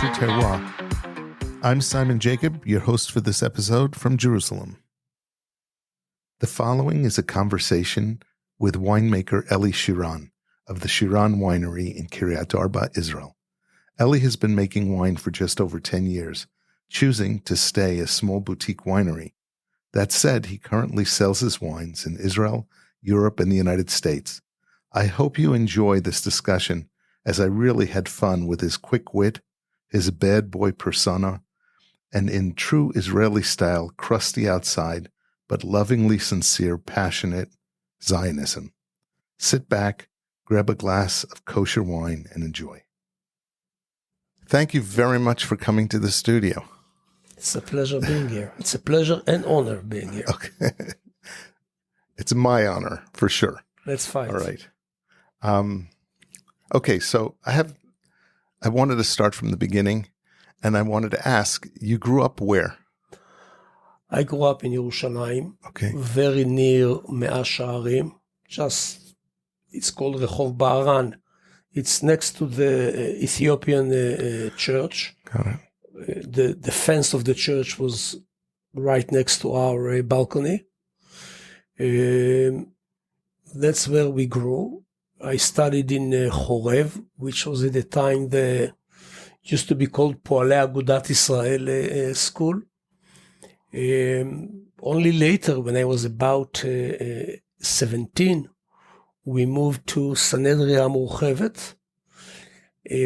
to Terroir. I'm Simon Jacob, your host for this episode from Jerusalem. The following is a conversation with winemaker Eli Shiran of the Shiran Winery in Kiryat Arba, Israel. Eli has been making wine for just over 10 years, choosing to stay a small boutique winery. That said, he currently sells his wines in Israel, Europe, and the United States. I hope you enjoy this discussion, as I really had fun with his quick wit, his bad boy persona, and in true Israeli style, crusty outside, but lovingly sincere, passionate Zionism. Sit back, grab a glass of kosher wine, and enjoy. Thank you very much for coming to the studio. It's a pleasure being here. It's a pleasure and honor being here. Okay. It's my honor, for sure. Let's fight. All right. Okay, so I wanted to start from the beginning, and I wanted to ask, you grew up where? I grew up in Yerushalayim, Okay. very near Mea Sha'arim. It's called Rehov Ba'aran. It's next to the Ethiopian church. Got it. The fence of the church was right next to our balcony. That's where we grew. I studied in Chorev, which was at the time used to be called Poalei Agudat Israel school. Only later, when I was about 17, we moved to Sanhedria Murchevet.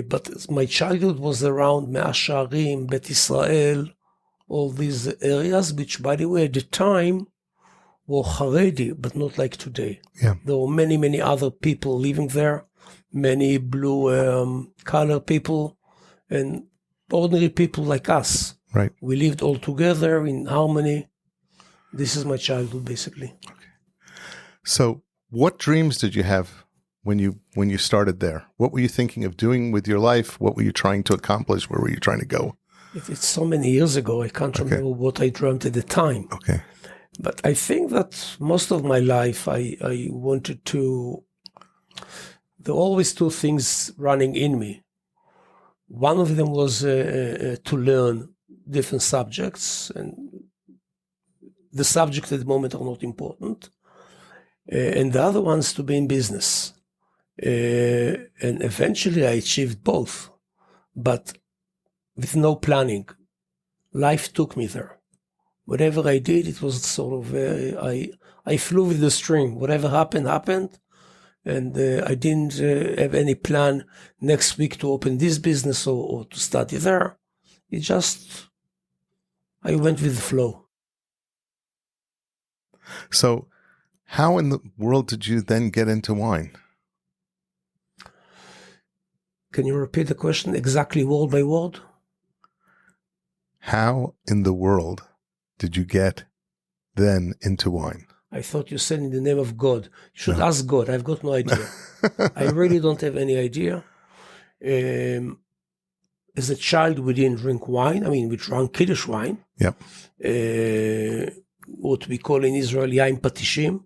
But my childhood was around Mea Sha'arim, Bet Israel, all these areas, which, by the way, at the time, were Haredi, but not like today. Yeah. There were many, many other people living there, many blue collar people, and ordinary people like us. Right. We lived all together in harmony. This is my childhood, basically. Okay. So what dreams did you have when you started there? What were you thinking of doing with your life? What were you trying to accomplish? Where were you trying to go? It's so many years ago, I can't remember what I dreamt at the time. Okay. But I think that most of my life, I wanted to... There were always two things running in me. One of them was to learn different subjects, and the subjects at the moment are not important. And the other one is to be in business. And eventually I achieved both, but with no planning. Life took me there. Whatever I did, it was sort of, I flew with the stream. Whatever happened. And I didn't have any plan next week to open this business or to study there. I went with the flow. So how in the world did you then get into wine? Can you repeat the question exactly word by word? How in the world did you get then into wine? I thought you said in the name of God. You should ask God. I've got no idea. I really don't have any idea. As a child, we didn't drink wine. I mean, we drank Kiddush wine. Yep. What we call in Israel, Yain Patishim.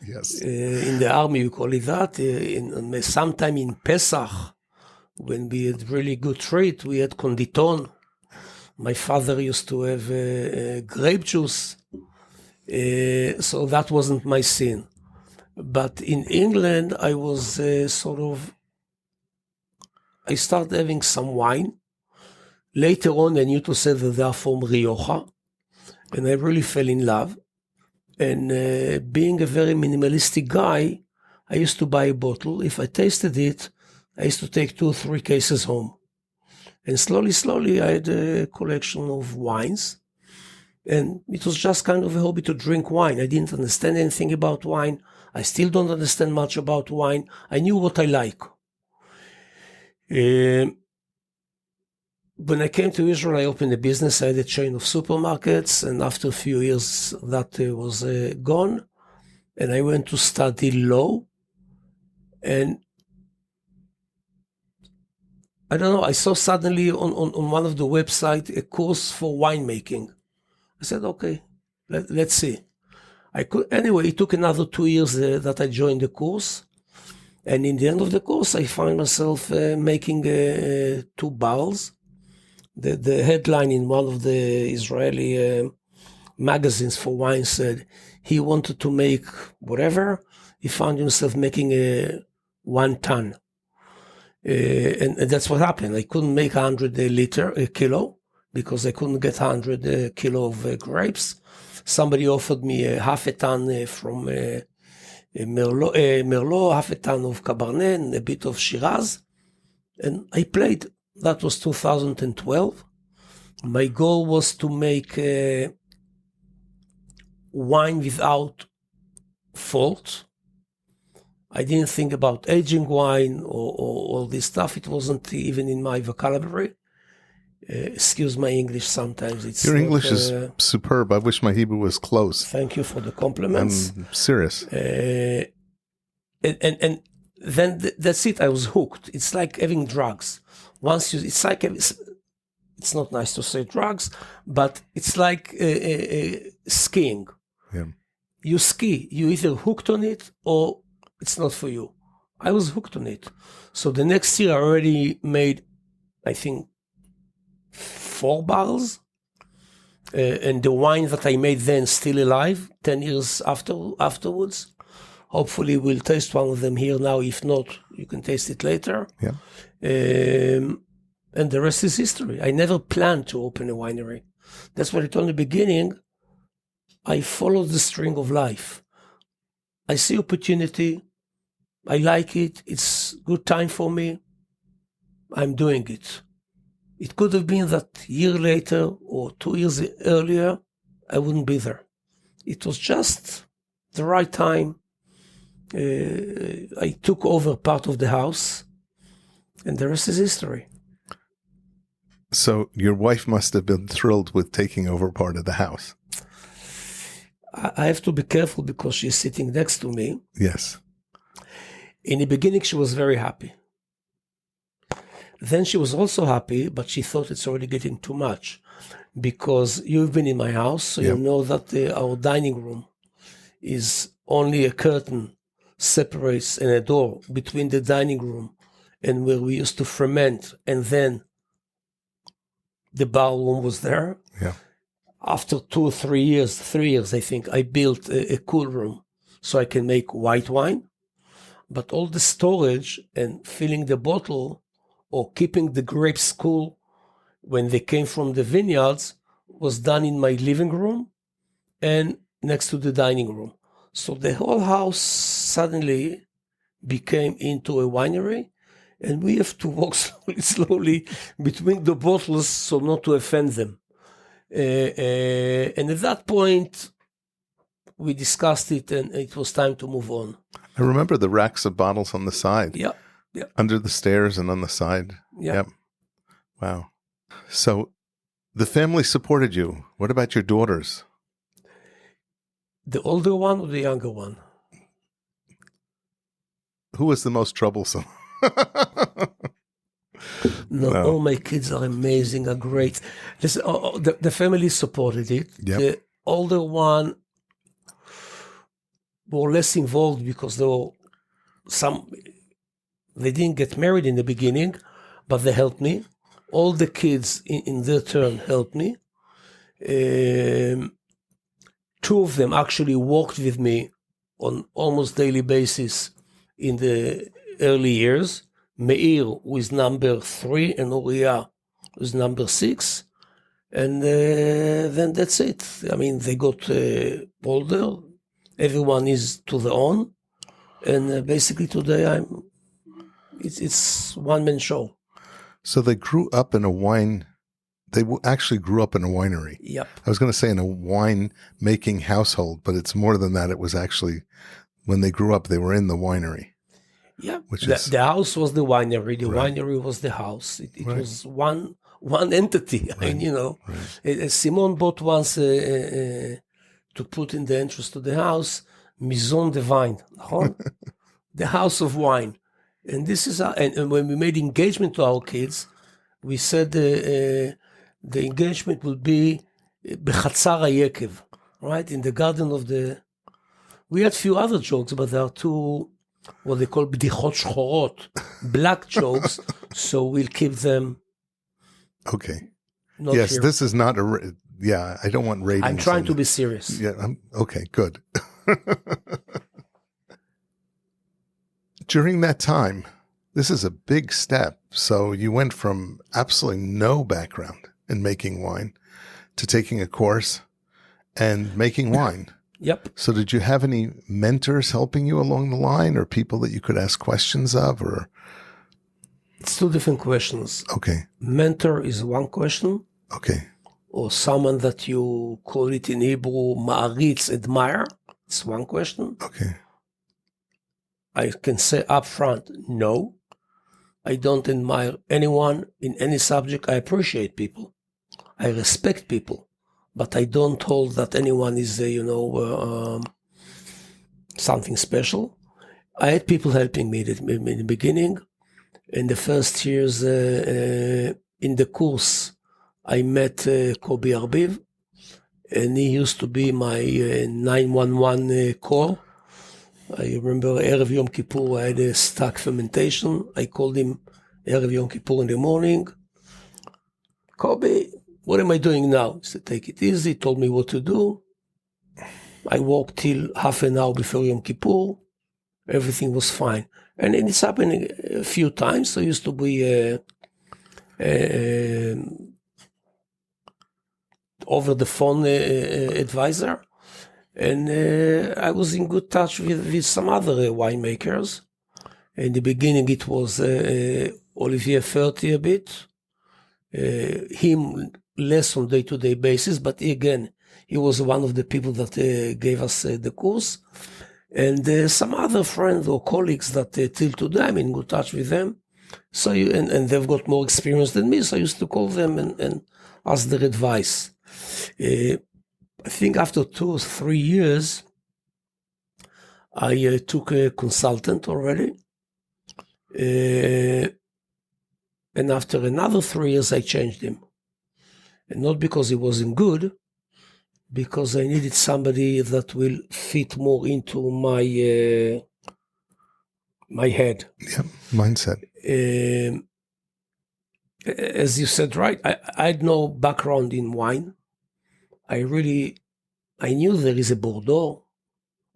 Yes. In the army, we call it that. Sometime in Pesach, when we had really good treat, we had konditon. My father used to have grape juice. So that wasn't my sin. But in England, I was I started having some wine. Later on, I knew to say that they are from Rioja. And I really fell in love. And being a very minimalistic guy, I used to buy a bottle. If I tasted it, I used to take 2 or 3 cases home. And slowly, I had a collection of wines. And it was just kind of a hobby to drink wine. I didn't understand anything about wine. I still don't understand much about wine. I knew what I like. When I came to Israel, I opened a business. I had a chain of supermarkets. And after a few years, that was gone. And I went to study law. And I don't know, I saw suddenly on one of the websites a course for winemaking. I said, okay, let's see. Anyway, it took another 2 years that I joined the course. And in the end of the course, I find myself making 2 barrels. The headline in one of the Israeli magazines for wine said he wanted to make whatever. He found himself making 1 ton. And that's what happened. I couldn't make 100 kilo, because I couldn't get 100 kilo of grapes. Somebody offered me half a ton from Merlot, half a ton of Cabernet, and a bit of Shiraz. And I played. That was 2012. My goal was to make wine without fault. I didn't think about aging wine or all this stuff. It wasn't even in my vocabulary. Excuse my English sometimes. Your English is superb. I wish my Hebrew was close. Thank you for the compliments. I'm serious. And then that's it. I was hooked. It's like having drugs. It's not nice to say drugs, but it's like skiing. Yeah. You ski. You either hooked on it or it's not for you. I was hooked on it. So the next year I already made, I think, 4 barrels. And the wine that I made then still alive, 10 years afterwards. Hopefully we'll taste one of them here now. If not, you can taste it later. Yeah. And the rest is history. I never planned to open a winery. That's what I told in the beginning. I follow the string of life. I see opportunity. I like it. It's good time for me. I'm doing it. It could have been that a year later or 2 years earlier, I wouldn't be there. It was just the right time. I took over part of the house, and the rest is history. So your wife must have been thrilled with taking over part of the house. I have to be careful because she's sitting next to me. Yes. In the beginning, she was very happy. Then she was also happy, but she thought it's already getting too much, because you've been in my house, so Yep. you know that our dining room is only a curtain separates and a door between the dining room and where we used to ferment, and then the barrel room was there. Yeah. After 2 or 3 years, 3 years, I think, I built a cool room so I can make white wine. But all the storage and filling the bottle or keeping the grapes cool when they came from the vineyards was done in my living room and next to the dining room. So the whole house suddenly became into a winery, and we have to walk slowly between the bottles so not to offend them. And at that point, we discussed it, and it was time to move on. I remember the racks of bottles on the side. Yeah. Under the stairs and on the side. Yeah. Yep. Wow. So the family supported you. What about your daughters? The older one or the younger one? Who was the most troublesome? No, all my kids are amazing, are great. Listen, the family supported it. Yep. The older one were less involved because they didn't get married in the beginning, but they helped me. All the kids in their turn helped me. 2 of them actually worked with me on almost daily basis in the early years. Meir, who is number 3, and Uriah, who is number 6. And then that's it. I mean, they got older. Everyone is to their own. And basically today it's one-man show. So they grew up in a wine. They actually grew up in a winery. Yep. I was going to say in a wine-making household, but it's more than that. It was actually, when they grew up, they were in the winery. Yeah. Which the house was the winery. The Right. winery was the house. It Right. was one entity. I mean, Right. Simon bought once to put in the entrance to the house, Maison de Vin, the house of wine. And this is and when we made engagement to our kids, we said the engagement will be Bechatzar HaYekev, right? In the garden of the... We had few other jokes, but they are too what they call bdichot shchorot, black jokes. So we'll keep them. Okay. Not Yes, here. this is not I don't want ratings. I'm trying to be serious. Yeah. Okay, good. During that time, this is a big step. So you went from absolutely no background in making wine to taking a course and making wine. Yep. So did you have any mentors helping you along the line, or people that you could ask questions of, or? It's two different questions. Okay. Mentor is one question, Okay. or someone that you call it in Hebrew, ma'aritz, admire. It's one question. Okay. I can say upfront, no. I don't admire anyone in any subject. I appreciate people. I respect people. But I don't hold that anyone is, something special. I had people helping me in the beginning. In the first years in the course, I met Kobi Arbiv, and he used to be my 911 call. I remember Erev Yom Kippur, I had a stack fermentation. I called him Erev Yom Kippur in the morning. Kobi, what am I doing now? He said, take it easy. He told me what to do. I walked till half an hour before Yom Kippur. Everything was fine. And it's happening a few times. So I used to be over the phone advisor. And I was in good touch with some other winemakers. In the beginning, it was Olivier Ferty a bit. Him less on day-to-day basis, but again, he was one of the people that gave us the course. And some other friends or colleagues that till today I'm in good touch with them. So and they've got more experience than me, so I used to call them and ask their advice. I think after 2 or 3 years, I took a consultant already. And after another 3 years, I changed him. And not because he wasn't good, because I needed somebody that will fit more into my my head. Yeah, mindset. As you said, right, I had no background in wine. I knew there is a Bordeaux,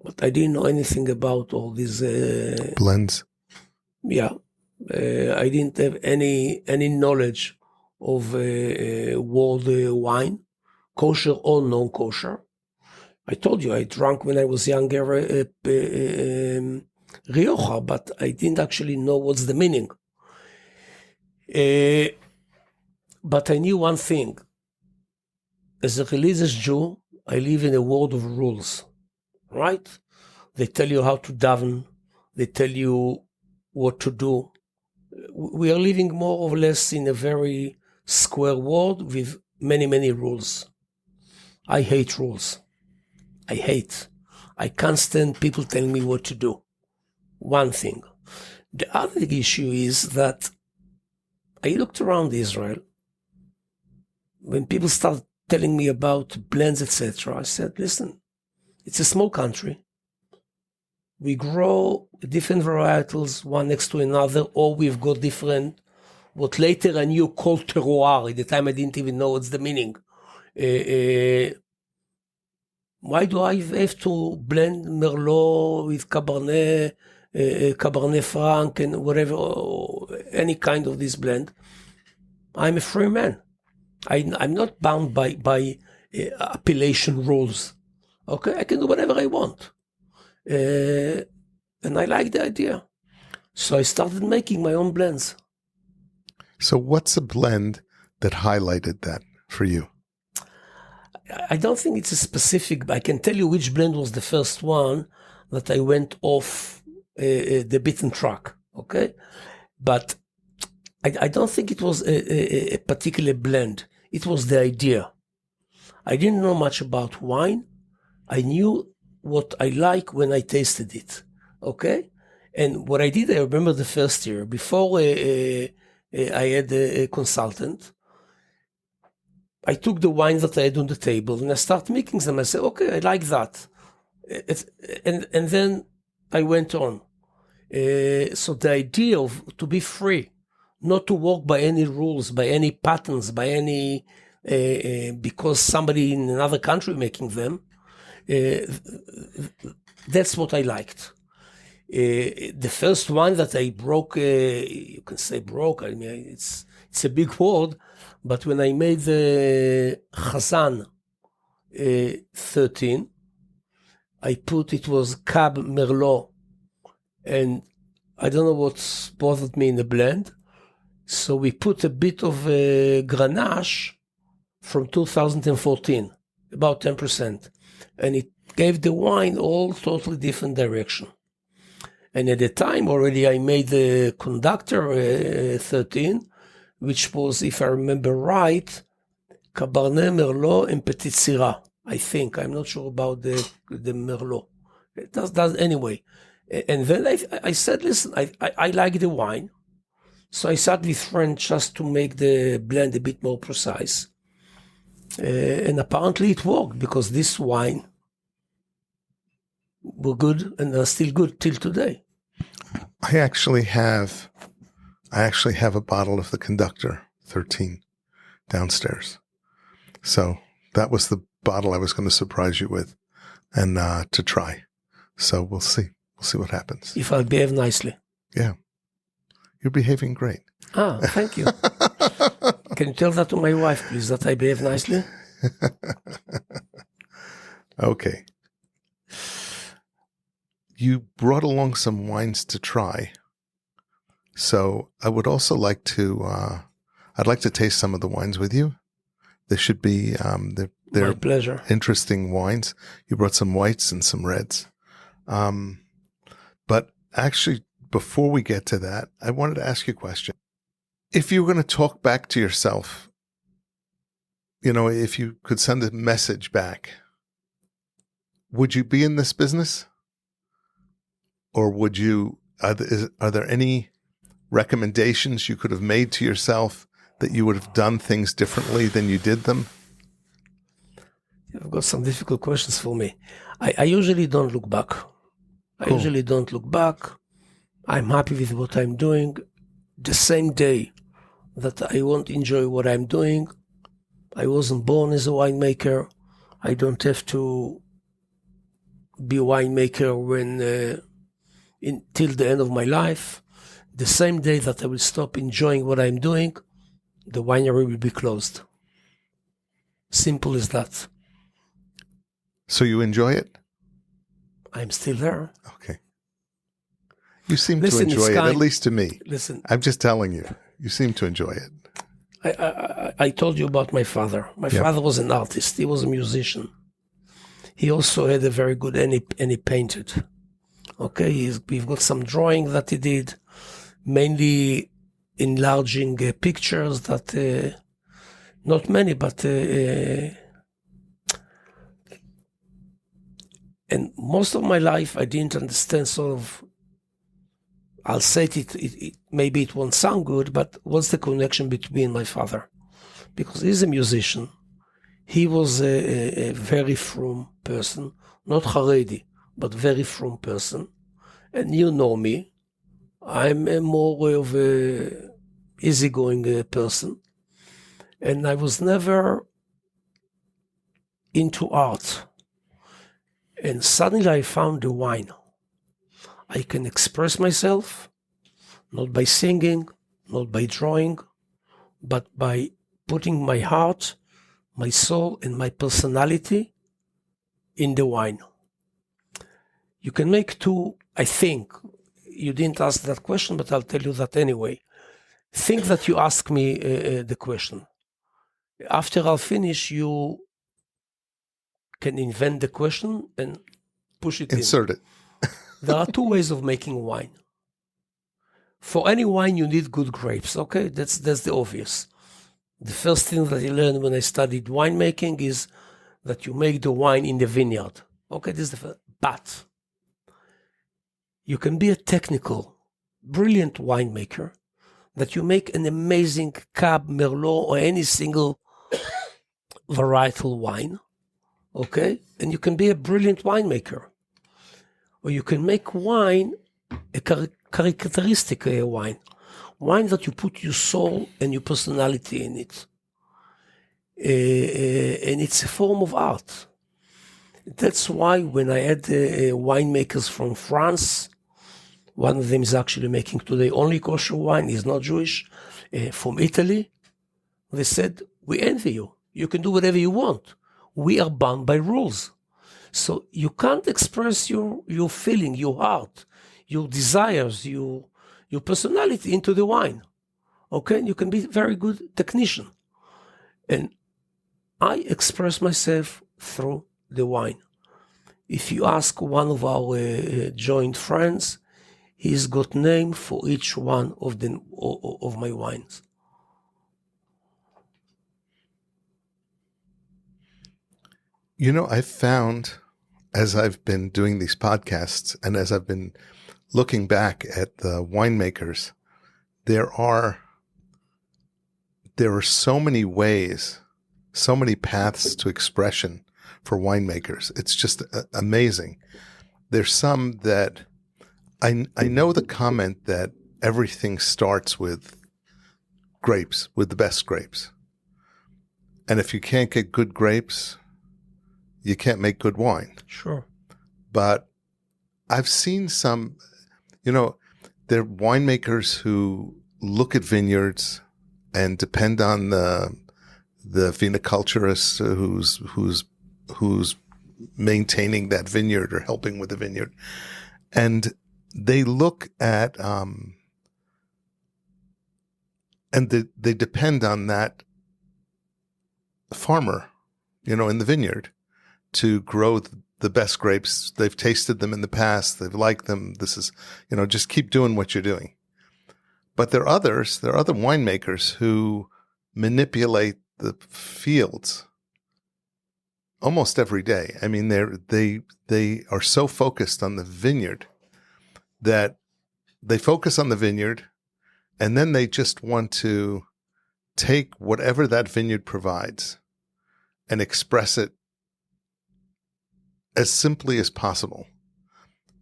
but I didn't know anything about all these blends. Yeah, I didn't have any knowledge of world wine, kosher or non-kosher. I told you I drank when I was younger Rioja, but I didn't actually know what's the meaning. But I knew one thing. As a religious Jew, I live in a world of rules, right? They tell you how to daven. They tell you what to do. We are living more or less in a very square world with many, many rules. I hate rules. I can't stand people telling me what to do. One thing. The other issue is that I looked around Israel. When people start telling me about blends, etc., I said, listen, it's a small country. We grow different varietals, one next to another, or we've got different, what later I knew called terroir. At the time I didn't even know what's the meaning. Why do I have to blend Merlot with Cabernet Franc and whatever, or any kind of this blend? I'm a free man. I'm not bound by appellation rules. Okay, I can do whatever I want. And I like the idea. So I started making my own blends. So what's a blend that highlighted that for you? I don't think it's a specific, I can tell you which blend was the first one that I went off the beaten track, okay? But I don't think it was a particular blend. It was the idea. I didn't know much about wine. I knew what I like when I tasted it, okay? And what I did, I remember the first year, before I had a consultant, I took the wines that I had on the table and I started making them. I said, okay, I like that. And then I went on. So the idea of to be free, not to work by any rules, by any patterns, by any because somebody in another country making them, that's what I liked. The first one that I broke, you can say broke, I mean, it's a big word, but when I made the Chazan 13, it was Cab Merlot, and I don't know what bothered me in the blend, so we put a bit of Grenache from 2014, about 10%, and it gave the wine all totally different direction. And at the time already I made the Conductor 13, which was, if I remember right, Cabernet Merlot and Petit Syrah, I think. I'm not sure about the Merlot. It does anyway. And then I said, listen, I like the wine. So I sat with friends just to make the blend a bit more precise. And apparently it worked, because this wine were good and are still good till today. I actually have a bottle of the Conductor 13 downstairs. So that was the bottle I was going to surprise you with and to try. So we'll see. We'll see what happens. If I behave nicely. Yeah. You're behaving great. Ah, thank you. Can you tell that to my wife, please, that I behave nicely? Okay. You brought along some wines to try. So I would also like to, I'd like to taste some of the wines with you. They should be, they're My pleasure. interesting wines. You brought some whites and some reds. But actually, before we get to that, I wanted to ask you a question. If you were going to talk back to yourself, if you could send a message back, would you be in this business? Or would you, are there any recommendations you could have made to yourself that you would have done things differently than you did them? You've got some difficult questions for me. I usually don't look back. Cool. I'm happy with what I'm doing. The same day that I won't enjoy what I'm doing, I wasn't born as a winemaker. I don't have to be a winemaker till the end of my life. The same day that I will stop enjoying what I'm doing, the winery will be closed. Simple as that. So you enjoy it? I'm still there. Okay. You seem to enjoy it, at least to me. Listen. I'm just telling you. You seem to enjoy it. I told you about my father. My father was an artist. He was a musician. He also had a very good, and he painted. Okay, we've got some drawing that he did, mainly enlarging pictures that, not many, but, and most of my life I didn't understand sort of, I'll say it maybe it won't sound good, but what's the connection between my father? Because he's a musician. He was a very frum person, not Haredi, but very frum person. And you know me, I'm a more of a easygoing person. And I was never into art. And suddenly I found the wine. I can express myself, not by singing, not by drawing, but by putting my heart, my soul, and my personality in the wine. You can make two, I think. You didn't ask that question, but I'll tell you that anyway. Think that you ask me the question. After I'll finish, you can invent the question and push it Insert it. There are two ways of making wine. For any wine, you need good grapes. Okay, that's the obvious. The first thing that I learned when I studied winemaking is that you make the wine in the vineyard. Okay, this is the first. But you can be a technical, brilliant winemaker, that you make an amazing Cab, Merlot, or any single varietal wine. Okay, and you can be a brilliant winemaker. Or you can make wine a characteristic wine that you put your soul and your personality in it. And it's a form of art. That's why when I had winemakers from France, one of them is actually making today only kosher wine, he's not Jewish, from Italy, they said, we envy you. You can do whatever you want. We are bound by rules. So you can't express your feeling, your heart, your desires, your personality into the wine. Okay? You can be a very good technician. And I express myself through the wine. If you ask one of our joint friends, he's got name for each one of my wines. You know, I've found, as I've been doing these podcasts and as I've been looking back at the winemakers, there are so many ways, so many paths to expression for winemakers. It's just amazing. There's some that I know the comment that everything starts with grapes, with the best grapes. And if you can't get good grapes, you can't make good wine. Sure. But I've seen some, there are winemakers who look at vineyards and depend on the viniculturist who's maintaining that vineyard or helping with the vineyard. And they look at, and they depend on that farmer, in the vineyard to grow the best grapes. They've tasted them in the past. They've liked them. This is, just keep doing what you're doing. But there are other winemakers who manipulate the fields almost every day. I mean, they are so focused on the vineyard that they focus on the vineyard, and then they just want to take whatever that vineyard provides and express it as simply as possible,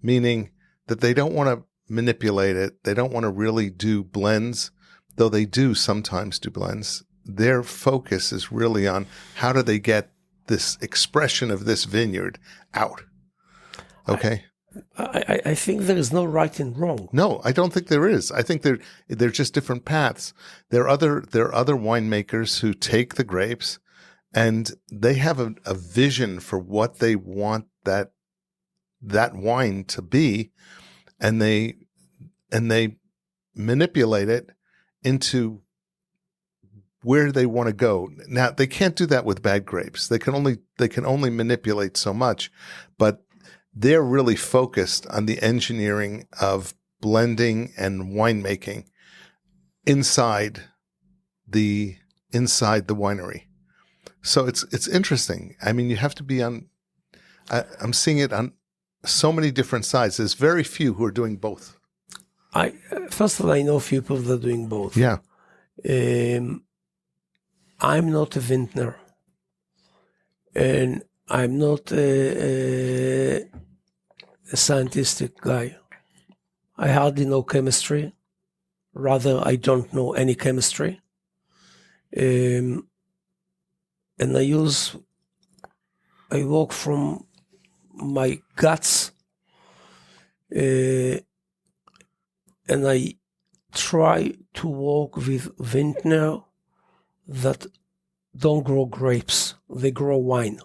meaning that they don't want to manipulate it. They don't want to really do blends, though they do sometimes do blends. Their focus is really on how do they get this expression of this vineyard out. Okay? I think there is no right and wrong. No, I don't think there is. I think they're just different paths. There are other winemakers who take the grapes and they have a vision for what they want that wine to be, and they manipulate it into where they want to go. Now, they can't do that with bad grapes. They can only manipulate so much, but they're really focused on the engineering of blending and winemaking inside the winery. So it's interesting. I mean, you have to be on. I'm seeing it on so many different sides. There's very few who are doing both. First of all, I know few people that are doing both. Yeah. I'm not a vintner, and I'm not a scientific guy. I hardly know chemistry. Rather, I don't know any chemistry. And I work from my guts, and I try to work with vintner that don't grow grapes, they grow wine.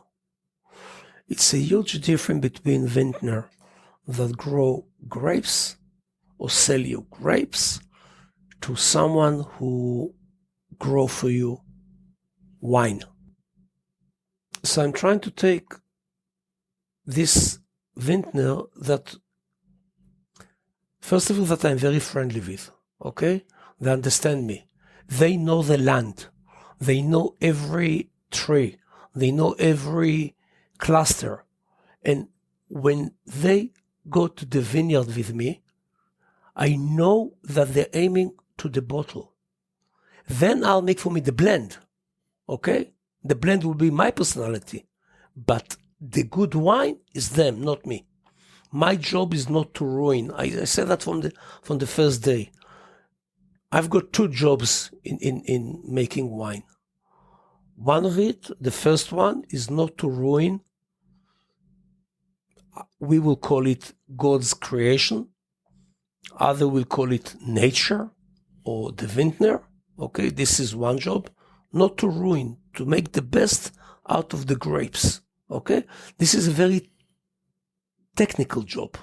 It's a huge difference between vintner that grow grapes or sell you grapes to someone who grow for you wine. So I'm trying to take this vintner that, first of all, that I'm very friendly with, okay? They understand me. They know the land. They know every tree. They know every cluster. And when they go to the vineyard with me, I know that they're aiming to the bottle. Then I'll make for me the blend, okay? The blend will be my personality, but the good wine is them, not me. My job is not to ruin. I said that from the first day. I've got two jobs in making wine. One of it, the first one, is not to ruin. We will call it God's creation. Other will call it nature or the vintner. Okay, this is one job. Not to ruin, to make the best out of the grapes. Okay, this is a very technical job.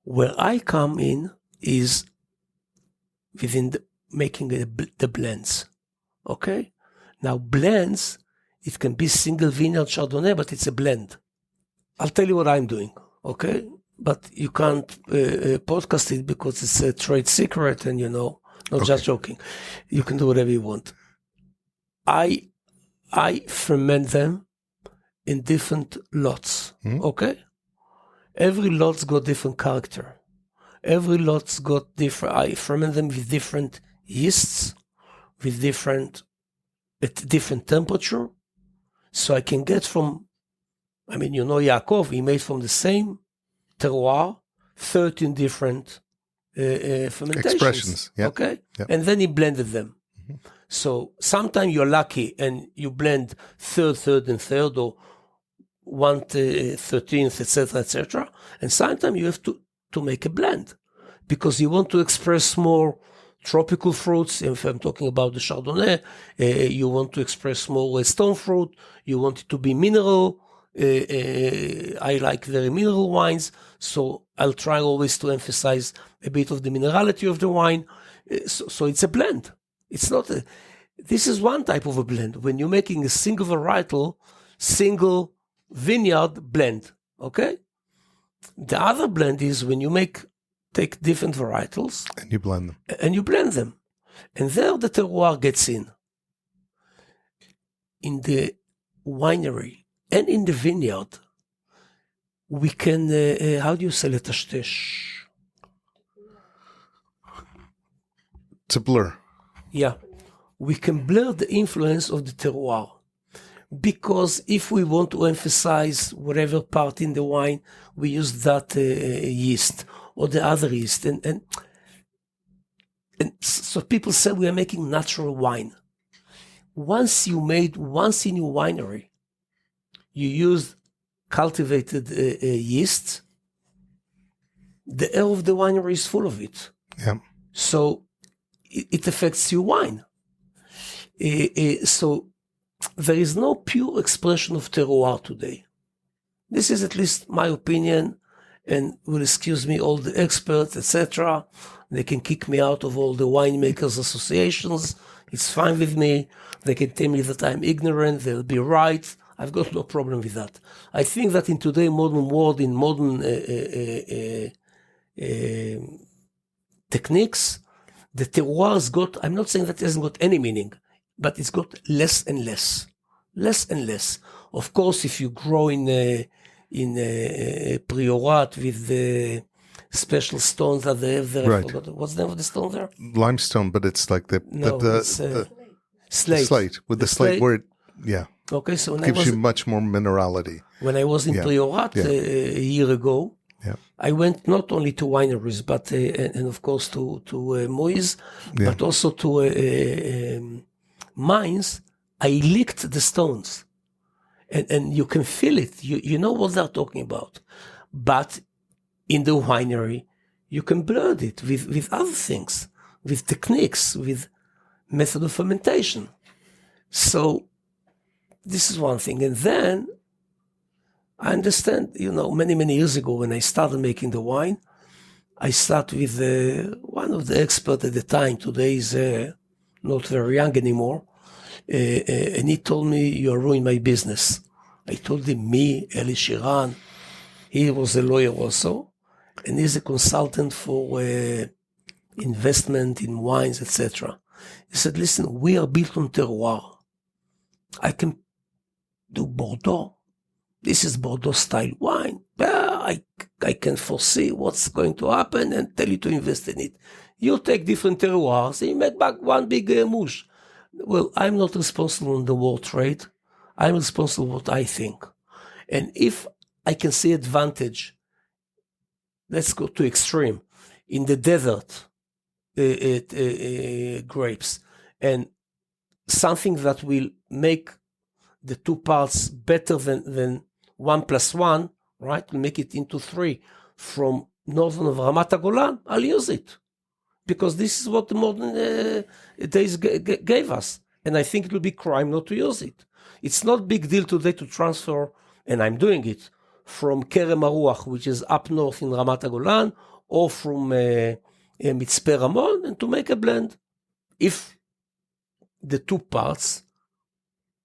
Where I come in is within making the blends. Okay, now blends, it can be single vineyard Chardonnay, but it's a blend. I'll tell you what I'm doing. Okay, but you can't podcast it because it's a trade secret, and not Okay. just joking. You can do whatever you want. I ferment them in different lots. Okay, every lot's got different character. Every lot's got different. I ferment them with different yeasts, with at different temperature, so I can get from. Yaakov, he made from the same terroir 13 different fermentations. Expressions, yeah. Okay? Yep. And then he blended them. So sometimes you're lucky and you blend third, and third, or 1/13, etc., etc. And sometimes you have to make a blend because you want to express more tropical fruits. If I'm talking about the Chardonnay, you want to express more stone fruit. You want it to be mineral. I like very mineral wines, so I'll try always to emphasize a bit of the minerality of the wine. So it's a blend. It's not this is one type of a blend. When you're making a single varietal, single vineyard blend, okay? The other blend is when you take different varietals. And you blend them. And you blend them. And there the terroir gets in. In the winery and in the vineyard, we can, how do you say letashtesh? To blur. Yeah. We can blur the influence of the terroir. Because if we want to emphasize whatever part in the wine, we use that yeast or the other yeast. And so people say we are making natural wine. Once in your winery, you use cultivated yeast, the air of the winery is full of it. Yeah. So it affects your wine. So there is no pure expression of terroir today. This is at least my opinion, and will excuse me all the experts, etc. They can kick me out of all the winemakers associations. It's fine with me. They can tell me that I'm ignorant. They'll be right. I've got no problem with that. I think that in today's modern world, in modern techniques, the terroir has got, I'm not saying that it hasn't got any meaning, but it's got less and less. Less and less. Of course, if you grow in priorat with the special stones that they have there, Right. I forgot, what's the name of the stone there? Limestone, but it's like It's slate. slate. With the slate where it, yeah, Okay, so gives you much more minerality. when I was in priorat a year ago, Yeah. I went not only to wineries, but and of course to Moïse, Yeah. but also to mines. I licked the stones, and you can feel it. You know what they're talking about. But in the winery, you can blend it with other things, with techniques, with method of fermentation. So this is one thing. And then I understand, many years ago when I started making the wine, I started with one of the experts at the time. Today is not very young anymore. And he told me, "You are ruining my business." I told him, me, Eli Shiran. He was a lawyer also, and he's a consultant for investment in wines, etc. He said, "Listen, we are built on terroir. I can do Bordeaux. This is Bordeaux style wine. I can foresee what's going to happen and tell you to invest in it. You take different terroirs and you make back one big mouche." Well, I'm not responsible in the world trade. I'm responsible for what I think. And if I can see advantage let's go to extreme, in the desert, grapes, and something that will make the two parts better than 1+1, right? Make it into 3 from northern of Ramat HaGolan, I'll use it. Because this is what the modern days gave us. And I think it will be crime not to use it. It's not big deal today to transfer, and I'm doing it, from Kerem Aruach, which is up north in Ramat HaGolan, or from Mitzpe Ramon, and to make a blend. If the two parts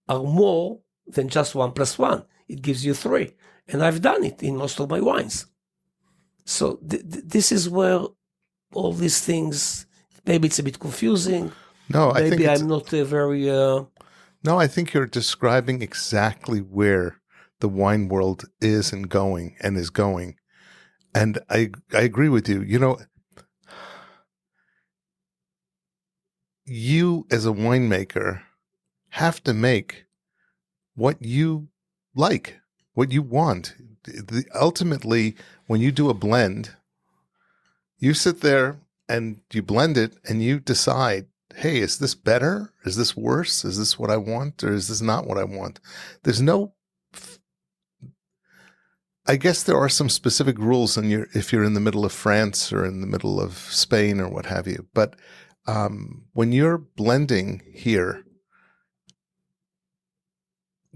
are more than just 1+1, it gives you 3. And I've done it in most of my wines. So this is where all these things, maybe it's a bit confusing. No, I think maybe I'm not very... No, I think you're describing exactly where the wine world is and going and is going. And I agree with you. You know, you as a winemaker have to make what you like, what you want. Ultimately, when you do a blend, you sit there and you blend it and you decide, hey, is this better? Is this worse? Is this what I want? Or is this not what I want? There's no, I guess there are some specific rules if you're in the middle of France or in the middle of Spain or what have you. But when you're blending here,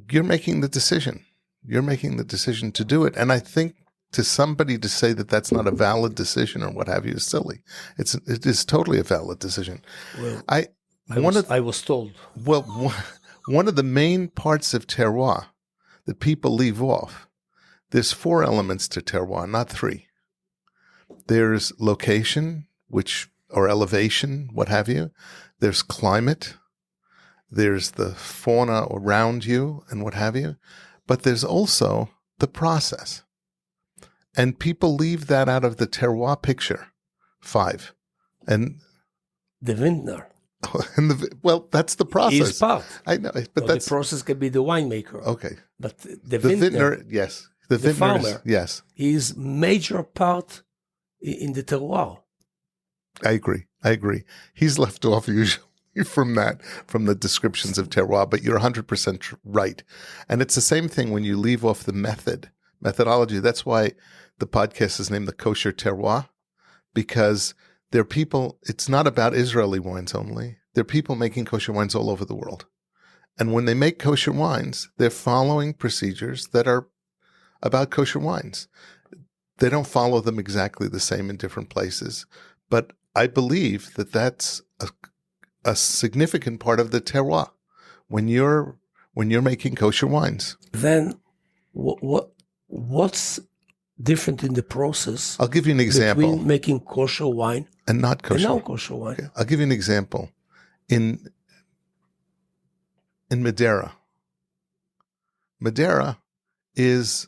you're making the decision. You're making the decision to do it. And I think to somebody to say that that's not a valid decision or what have you is silly. It is totally a valid decision. Well, I was told. Well, one of the main parts of terroir that people leave off, there's 4 elements to terroir, not 3. There's location, or elevation, what have you. There's climate. There's the fauna around you and what have you. But there's also the process. And people leave that out of the terroir picture. 5. And the vintner. Well, that's the process. Is part. I know, but the process can be the winemaker. Okay. But the vintner, yes. The farmer, yes. is major part in the terroir. I agree. He's left off usually from the descriptions of terroir, but you're 100% right. And it's the same thing when you leave off the methodology. That's why the podcast is named the Kosher Terroir, because there are people, it's not about Israeli wines only. There are people making kosher wines all over the world. And when they make kosher wines, they're following procedures that are about kosher wines. They don't follow them exactly the same in different places. But I believe that that's a significant part of the terroir when you're making kosher wines. Then what's different in the process? I'll give you an example. Between making kosher wine and not kosher. And non-kosher wine. Okay. I'll give you an example. In Madeira. Madeira is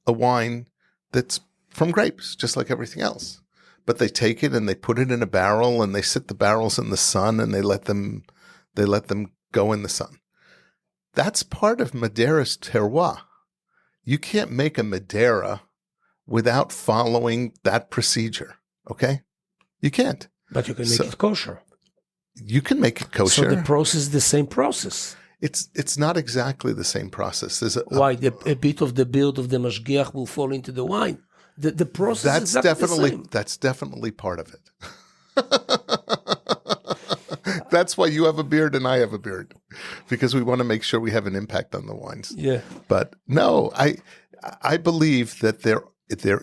a wine that's from grapes, just like everything else. But they take it and they put it in a barrel and they sit the barrels in the sun and they let them go in the sun. That's part of Madeira's terroir. You can't make a Madeira without following that procedure, okay? You can't. But you can make it kosher. You can make it kosher. So the process is the same process. It's not exactly the same process. Why? A bit of the beard of the mashgiach will fall into the wine. The process is definitely the same. That's definitely part of it. That's why you have a beard and I have a beard, because we want to make sure we have an impact on the wines. Yeah. But no, I believe that there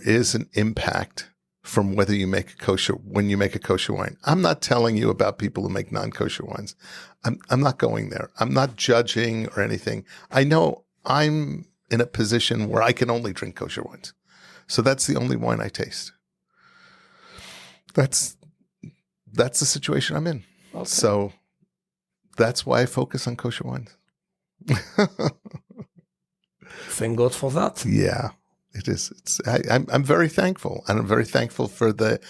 is an impact from whether you make when you make a kosher wine. I'm not telling you about people who make non-kosher wines. I'm not going there. I'm not judging or anything. I know I'm in a position where I can only drink kosher wines. So that's the only wine I taste. That's the situation I'm in. Okay. So that's why I focus on kosher wines. Thank God for that. Yeah, it is. I'm very thankful, and I'm very thankful for the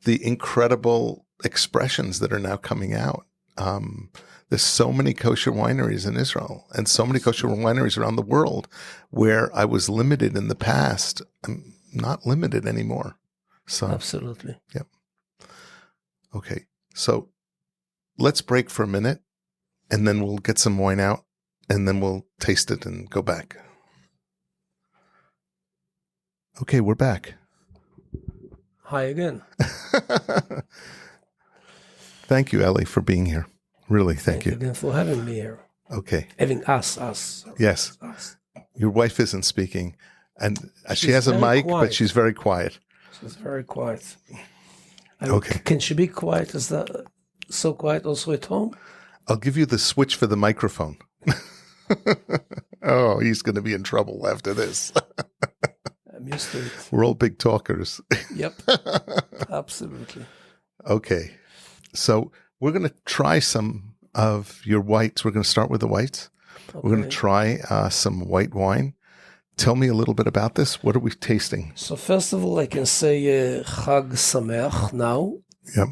incredible expressions that are now coming out. There's so many kosher wineries in Israel and so many kosher wineries around the world where I was limited in the past. I'm not limited anymore. So, Absolutely. yep. Okay. So let's break for a minute and then we'll get some wine out and then we'll taste it and go back. Okay, we're back. Hi again. Thank you, Eli, for being here. Really, thank you. Again for having me here. Okay. Having us. Yes. Us. Your wife isn't speaking, and she She's has a very mic, quiet. but she's very quiet. She's very quiet. Okay. Can she be quiet? Is that so quiet also at home? I'll give you the switch for the microphone. Oh, he's going to be in trouble after this. I'm used to it. We're all big talkers. Yep. Absolutely. Okay. So we're going to try some of your whites. We're going to start with the whites. Okay. We're going to try some white wine. Tell me a little bit about this. What are we tasting? So first of all, I can say Chag Sameach now. Yep.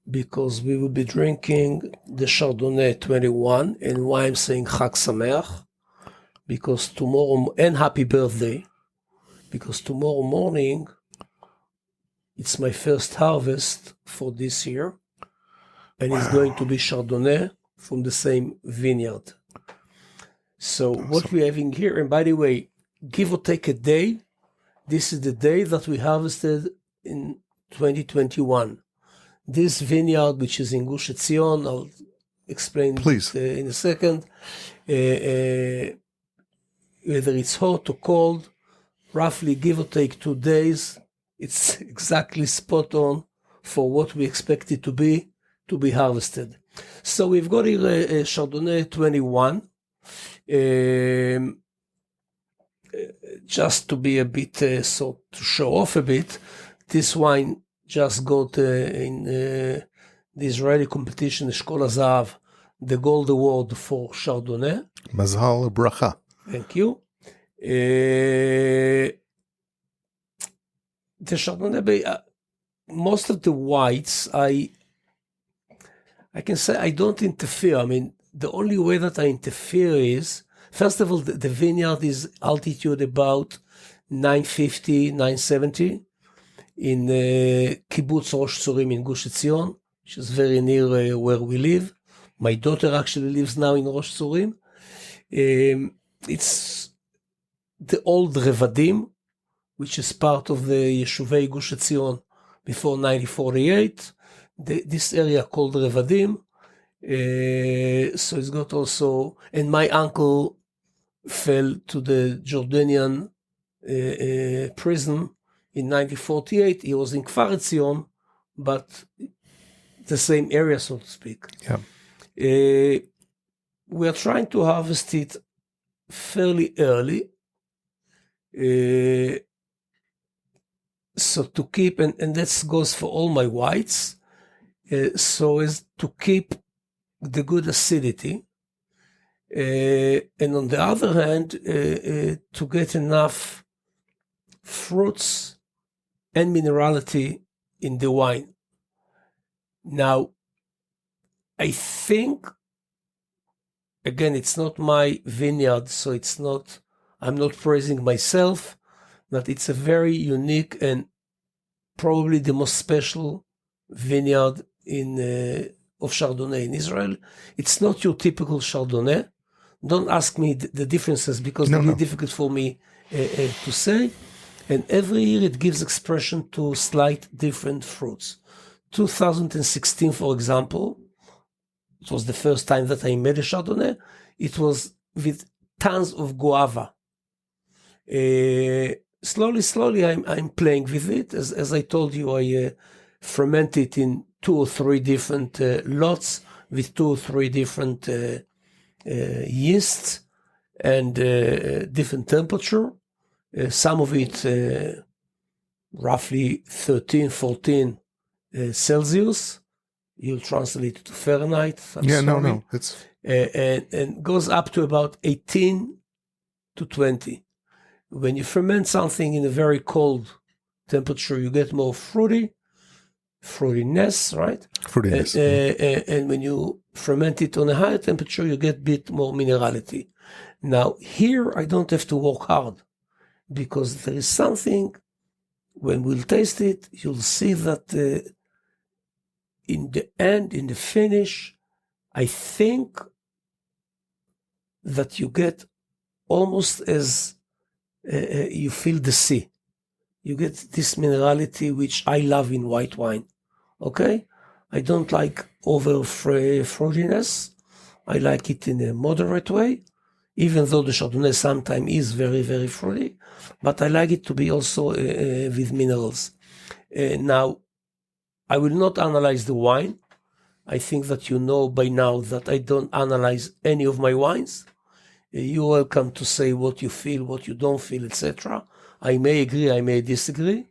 Because we will be drinking the Chardonnay 21. And why I'm saying Chag Sameach? Because tomorrow, and happy birthday. Because tomorrow morning, it's my first harvest for this year. And it's going to be Chardonnay from the same vineyard. So awesome. What we're having here, and by the way, give or take a day, this is the day that we harvested in 2021. This vineyard, which is in Gush Etzion, I'll explain it in a second. Whether it's hot or cold, roughly give or take 2 days, it's exactly spot on for what we expect it to be harvested. So we've got here a Chardonnay 21. Just to be a bit, so to show off a bit, this wine just got in the Israeli competition, Eshkol HaZahav, the Gold Award for Chardonnay. Mazal bracha. Thank you. The Chardonnay, most of the whites, I can say I don't interfere. I mean, the only way that I interfere is, first of all, the vineyard is altitude about 950, 970 in Kibbutz Rosh Tzurim in Gush Etzion, which is very near where we live. My daughter actually lives now in Rosh Tzurim. It's the old Revadim, which is part of the Yeshuvei Gush Etzion before 1948. This area called Revadim. So it's got also, and my uncle fell to the Jordanian prison in 1948. He was in Kfar Etzion, but the same area, so to speak. Yeah. We are trying to harvest it fairly early. So to keep, and that goes for all my whites, so as to keep the good acidity, and on the other hand, to get enough fruits and minerality in the wine. Now, I think, again, it's not my vineyard, so I'm not praising myself, that it's a very unique and probably the most special vineyard of Chardonnay in Israel. It's not your typical Chardonnay. Don't ask me the differences because they're difficult for me to say. And every year it gives expression to slight different fruits. 2016, for example, it was the first time that I made a Chardonnay. It was with tons of guava. Slowly, I'm playing with it. As I told you, I ferment it in 2 or 3 different lots with 2 or 3 different yeasts and different temperature. Some of it roughly 13, 14 Celsius. You'll translate it to Fahrenheit. No. It's and goes up to about 18 to 20. When you ferment something in a very cold temperature, you get more fruitiness, right? Fruitiness. And when you ferment it on a higher temperature, you get a bit more minerality. Now, here I don't have to work hard because there is something when we'll taste it, you'll see that in the end, in the finish, I think that you get almost as you feel the sea. You get this minerality, which I love in white wine. Okay? I don't like over fruitiness. I like it in a moderate way, even though the Chardonnay sometimes is very, very fruity, but I like it to be also with minerals. Now, I will not analyze the wine. I think that you know by now that I don't analyze any of my wines. You're welcome to say what you feel, what you don't feel, etc. I may agree, I may disagree.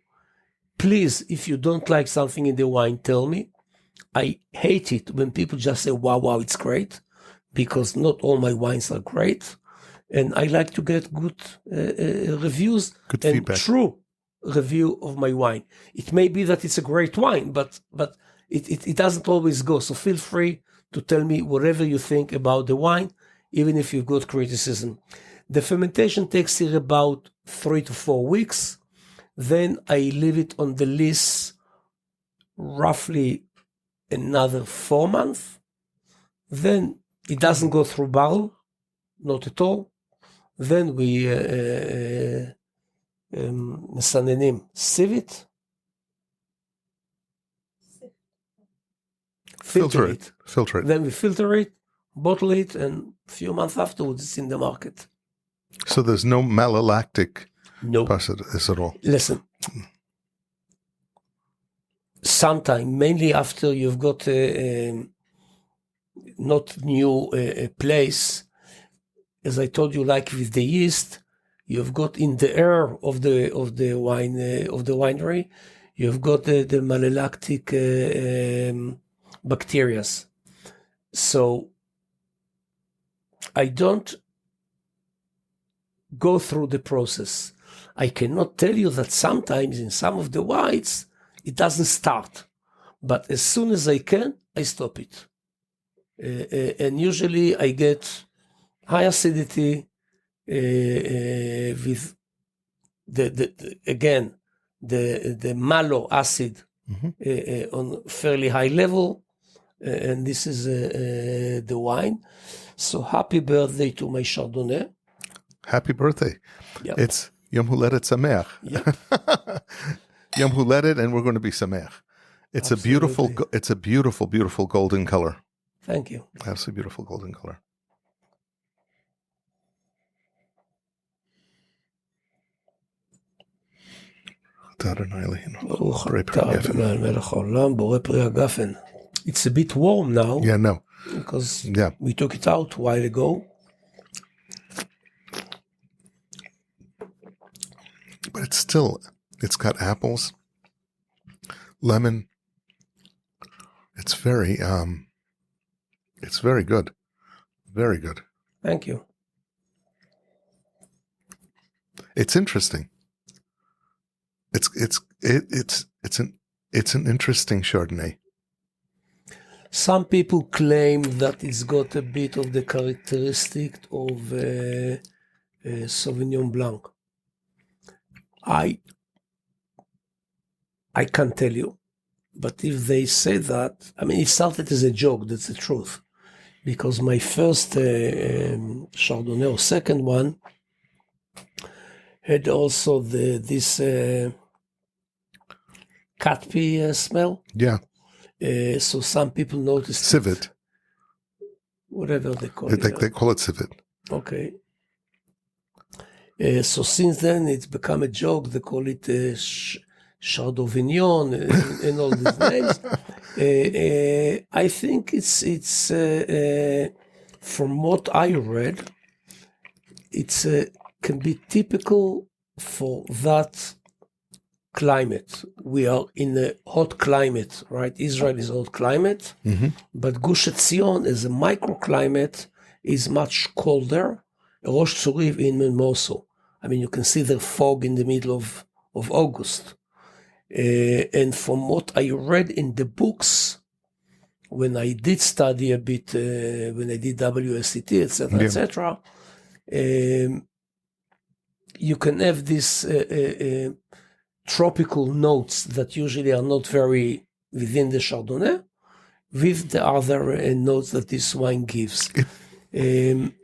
Please, if you don't like something in the wine, tell me. I hate it when people just say, wow, it's great, because not all my wines are great. And I like to get good reviews Good and feedback. true review of my wine. It may be that it's a great wine, but it doesn't always go. So feel free to tell me whatever you think about the wine, even if you've got criticism. The fermentation takes here about 3 to 4 weeks. Then I leave it on the list roughly another 4 months. Then it doesn't go through barrel, not at all. Then we מסננים, sieve it, filter it. Filter it. Then we filter it, bottle it, and a few months afterwards it's in the market. So there's no malolactic No. process at all. Listen, sometime, mainly after you've got not new place, as I told you, like with the yeast, you've got in the air of the wine of the winery, you've got the malolactic bacteria. So I don't go through the process. I cannot tell you that sometimes in some of the wines it doesn't start, but as soon as I can, I stop it. And usually I get high acidity with the mallow acid on fairly high level, and this is the wine. So happy birthday to my Chardonnay. Happy birthday. Yep. It's Yom Huledet Sameach. Yep. Yom Huledet, and we're going to be Sameach. It's Absolutely. a beautiful, beautiful golden color. Thank you. Absolutely beautiful golden color. It's a bit warm now. Yeah, no. Because we took it out a while ago. But it's got apples, lemon. It's very good. Very good. Thank you. It's interesting. It's an interesting Chardonnay. Some people claim that it's got a bit of the characteristic of Sauvignon Blanc. I can't tell you, but if they say that, I mean, it started as a joke. That's the truth, because my first Chardonnay or second one had also this cat pee smell. Yeah. So some people noticed civet. Whatever they call it. They call it civet. Okay. So since then it's become a joke. They call it Chardovignon and all these names. I think it's from what I read, it's can be typical for that climate. We are in a hot climate, right? Israel is a hot climate, but Gush Etzion as a microclimate is much colder. Rosh Tzuriv in more so. I mean, you can see the fog in the middle of August. And from what I read in the books, when I did study a bit, when I did WSET, etc., you can have this tropical notes that usually are not very within the Chardonnay, with the other notes that this wine gives. When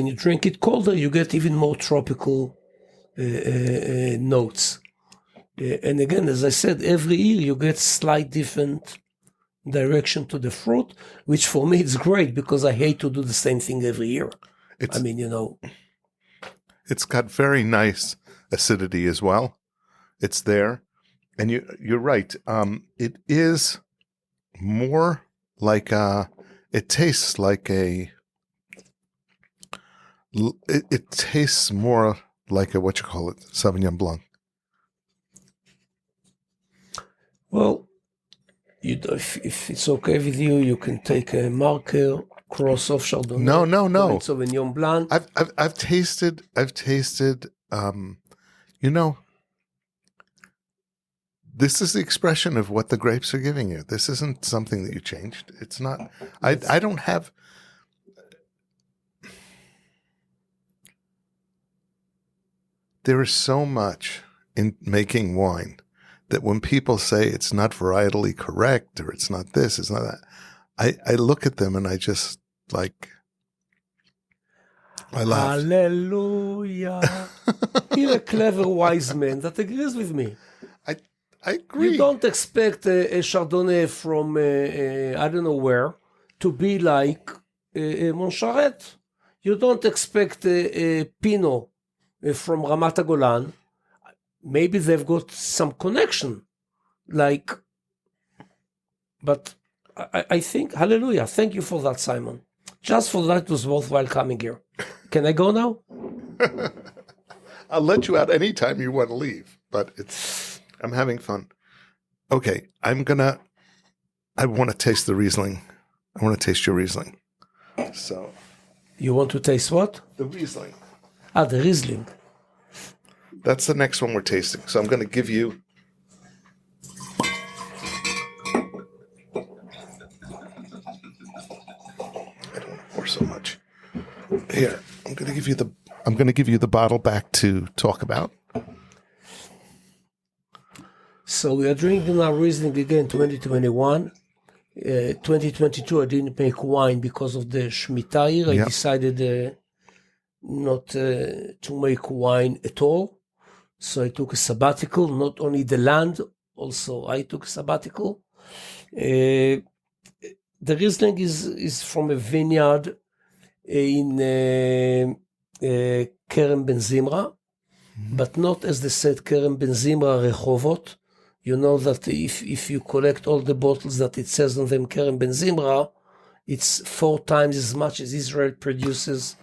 you drink it colder, you get even more tropical notes. And again, as I said, every year you get slight different direction to the fruit, which for me is great because I hate to do the same thing every year. It's got very nice acidity as well. It's there. And you're right. It is more like it tastes like it tastes more like a, what you call it, Sauvignon Blanc. Well, if it's okay with you, you can take a marker, cross off Chardonnay. No. Sauvignon Blanc. I've tasted. This is the expression of what the grapes are giving you. This isn't something that you changed. It's not. I don't have. There is so much in making wine that when people say it's not varietally correct or it's not this, it's not that, I look at them and I just I laugh. Hallelujah. You're a clever wise man that agrees with me. I agree. You don't expect a Chardonnay from I don't know where to be like Montcharrat. You don't expect a Pinot from Ramat HaGolan. Maybe they've got some connection, but I think, hallelujah, thank you for that, Simon. Just for that, it was worthwhile coming here. Can I go now? I'll let you out anytime you want to leave, but I'm having fun. Okay, I want to taste the Riesling. I want to taste your Riesling. So. You want to taste what? The Riesling. The Riesling. That's the next one we're tasting. So I'm going to give you. I don't want to pour so much. Here, I'm going to give you the bottle back to talk about. So we are drinking our Riesling again, 2021. 2022, I didn't make wine because of the Shemitah year. I decided not to make wine at all. So I took a sabbatical, not only the land, also I took a sabbatical. The Riesling is from a vineyard in Kerem Ben Zimra, but not, as they said, Kerem Ben Zimra Rehovot. You know that if you collect all the bottles that it says on them, Kerem Ben Zimra, it's 4 times as much as Israel produces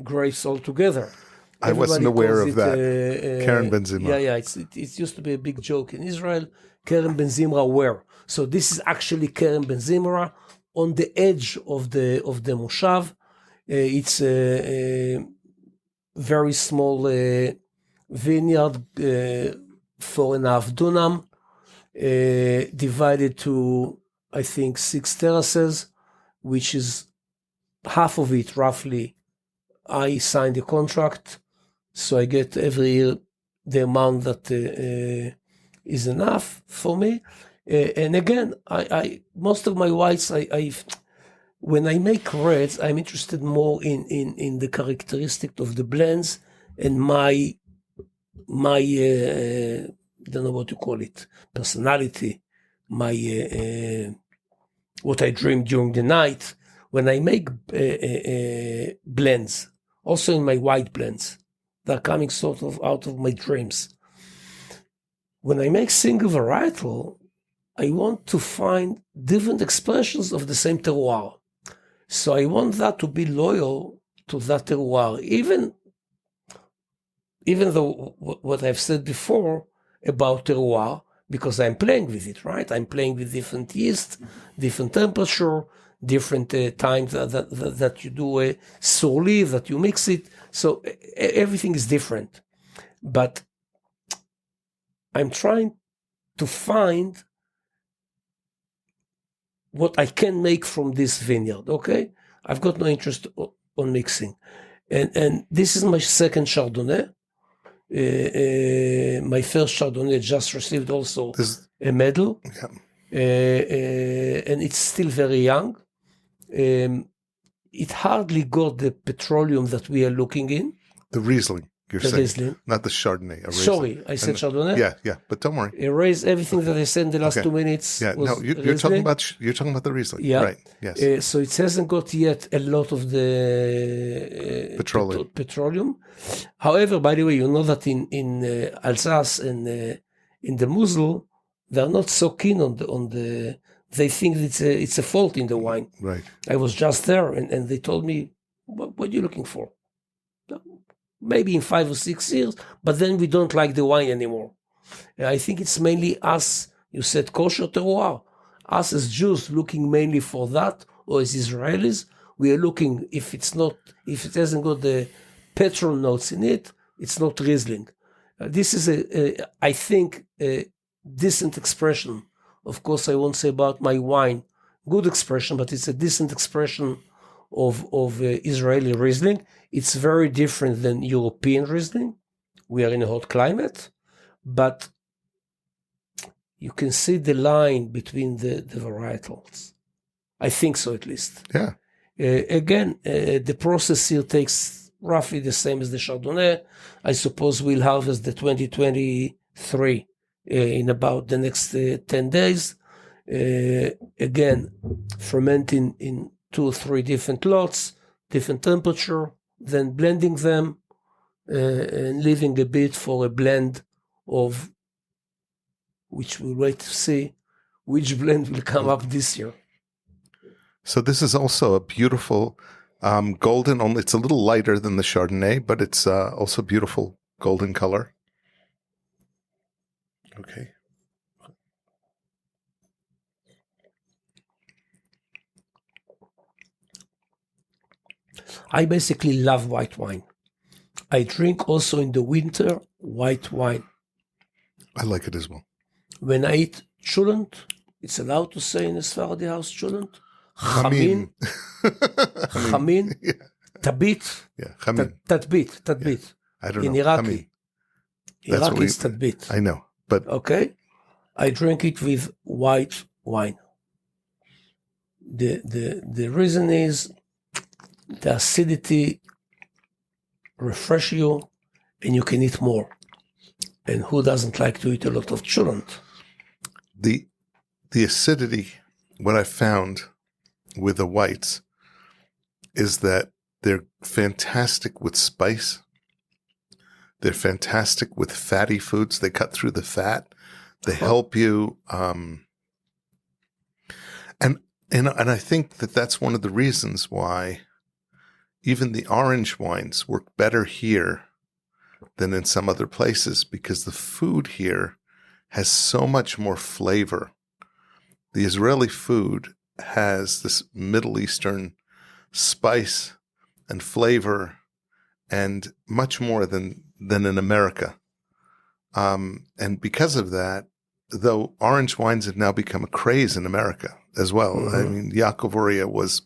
grapes altogether. I wasn't aware of that. Kerem Ben Zimra. Yeah. It used to be a big joke in Israel. Kerem Ben Zimra where? So this is actually Kerem Ben Zimra on the edge of the Moshav. It's a very small vineyard, 4.5 dunam, divided to, I think, 6 terraces, which is half of it roughly. I signed a contract, so I get every year the amount that is enough for me. And again, I most of my whites, when I make reds, I'm interested more in the characteristic of the blends and my don't know what to call it, personality, my what I dream during the night. When I make blends, also in my white blends, they're coming sort of out of my dreams. When I make single varietal, I want to find different expressions of the same terroir. So I want that to be loyal to that terroir, even though what I've said before about terroir, because I'm playing with it, right? I'm playing with different yeast, different temperature, different times that you do a surly, that you mix it. So everything is different. But I'm trying to find what I can make from this vineyard, okay? I've got no interest on mixing. And this is my second Chardonnay. My first Chardonnay just received also a medal, Yeah. and it's still very young. It hardly got the petroleum that we are looking in. The Riesling, you're saying. Riesling. Not the Chardonnay. Sorry, I said Chardonnay. Yeah, but don't worry. Erase everything that I said in the last 2 minutes. Yeah, no, you're talking about the Riesling. Yeah. Right, yes. So it hasn't got yet a lot of the petroleum. However, by the way, you know that in Alsace and in the Mosel, they're not so keen on the. They think it's a fault in the wine. Right. I was just there, and they told me, "What are you looking for?" Maybe in 5 or 6 years, but then we don't like the wine anymore. I think it's mainly us. You said kosher terroir. Us as Jews looking mainly for that, or as Israelis, we are looking if it hasn't got the petrol notes in it, it's not Riesling. This is I think, a decent expression. Of course, I won't say about my wine, good expression, but it's a decent expression of Israeli Riesling. It's very different than European Riesling. We are in a hot climate, but you can see the line between the varietals. I think so, at least. Yeah. Again, the process here takes roughly the same as the Chardonnay. I suppose we'll harvest the 2023 in about the next 10 days. Again, fermenting in 2 or 3 different lots, different temperature, then blending them and leaving a bit for a blend of which we'll wait to see which blend will come up this year. So this is also a beautiful golden, only it's a little lighter than the Chardonnay, but it's also beautiful golden color. Okay. I basically love white wine. I drink also in the winter white wine. I like it as well. When I eat cholent, it's allowed to say in a Sephardi house cholent. Chamin. Chamin. Yeah. Tabit. Yeah, chamin. Tatbit. Yeah. I don't know. In Iraqi. Chamin. Iraqi is tatbit. I know, but... Okay? I drink it with white wine. The reason is the acidity refresh you and you can eat more. And who doesn't like to eat a lot of cholent? The acidity, what I found with the whites is that they're fantastic with spice. They're fantastic with fatty foods. They cut through the fat. They help you. And I think that that's one of the reasons why even the orange wines work better here than in some other places, because the food here has so much more flavor. The Israeli food has this Middle Eastern spice and flavor and much more than in America. And because of that, though orange wines have now become a craze in America as well. Mm-hmm. I mean, Yaakov Uriah was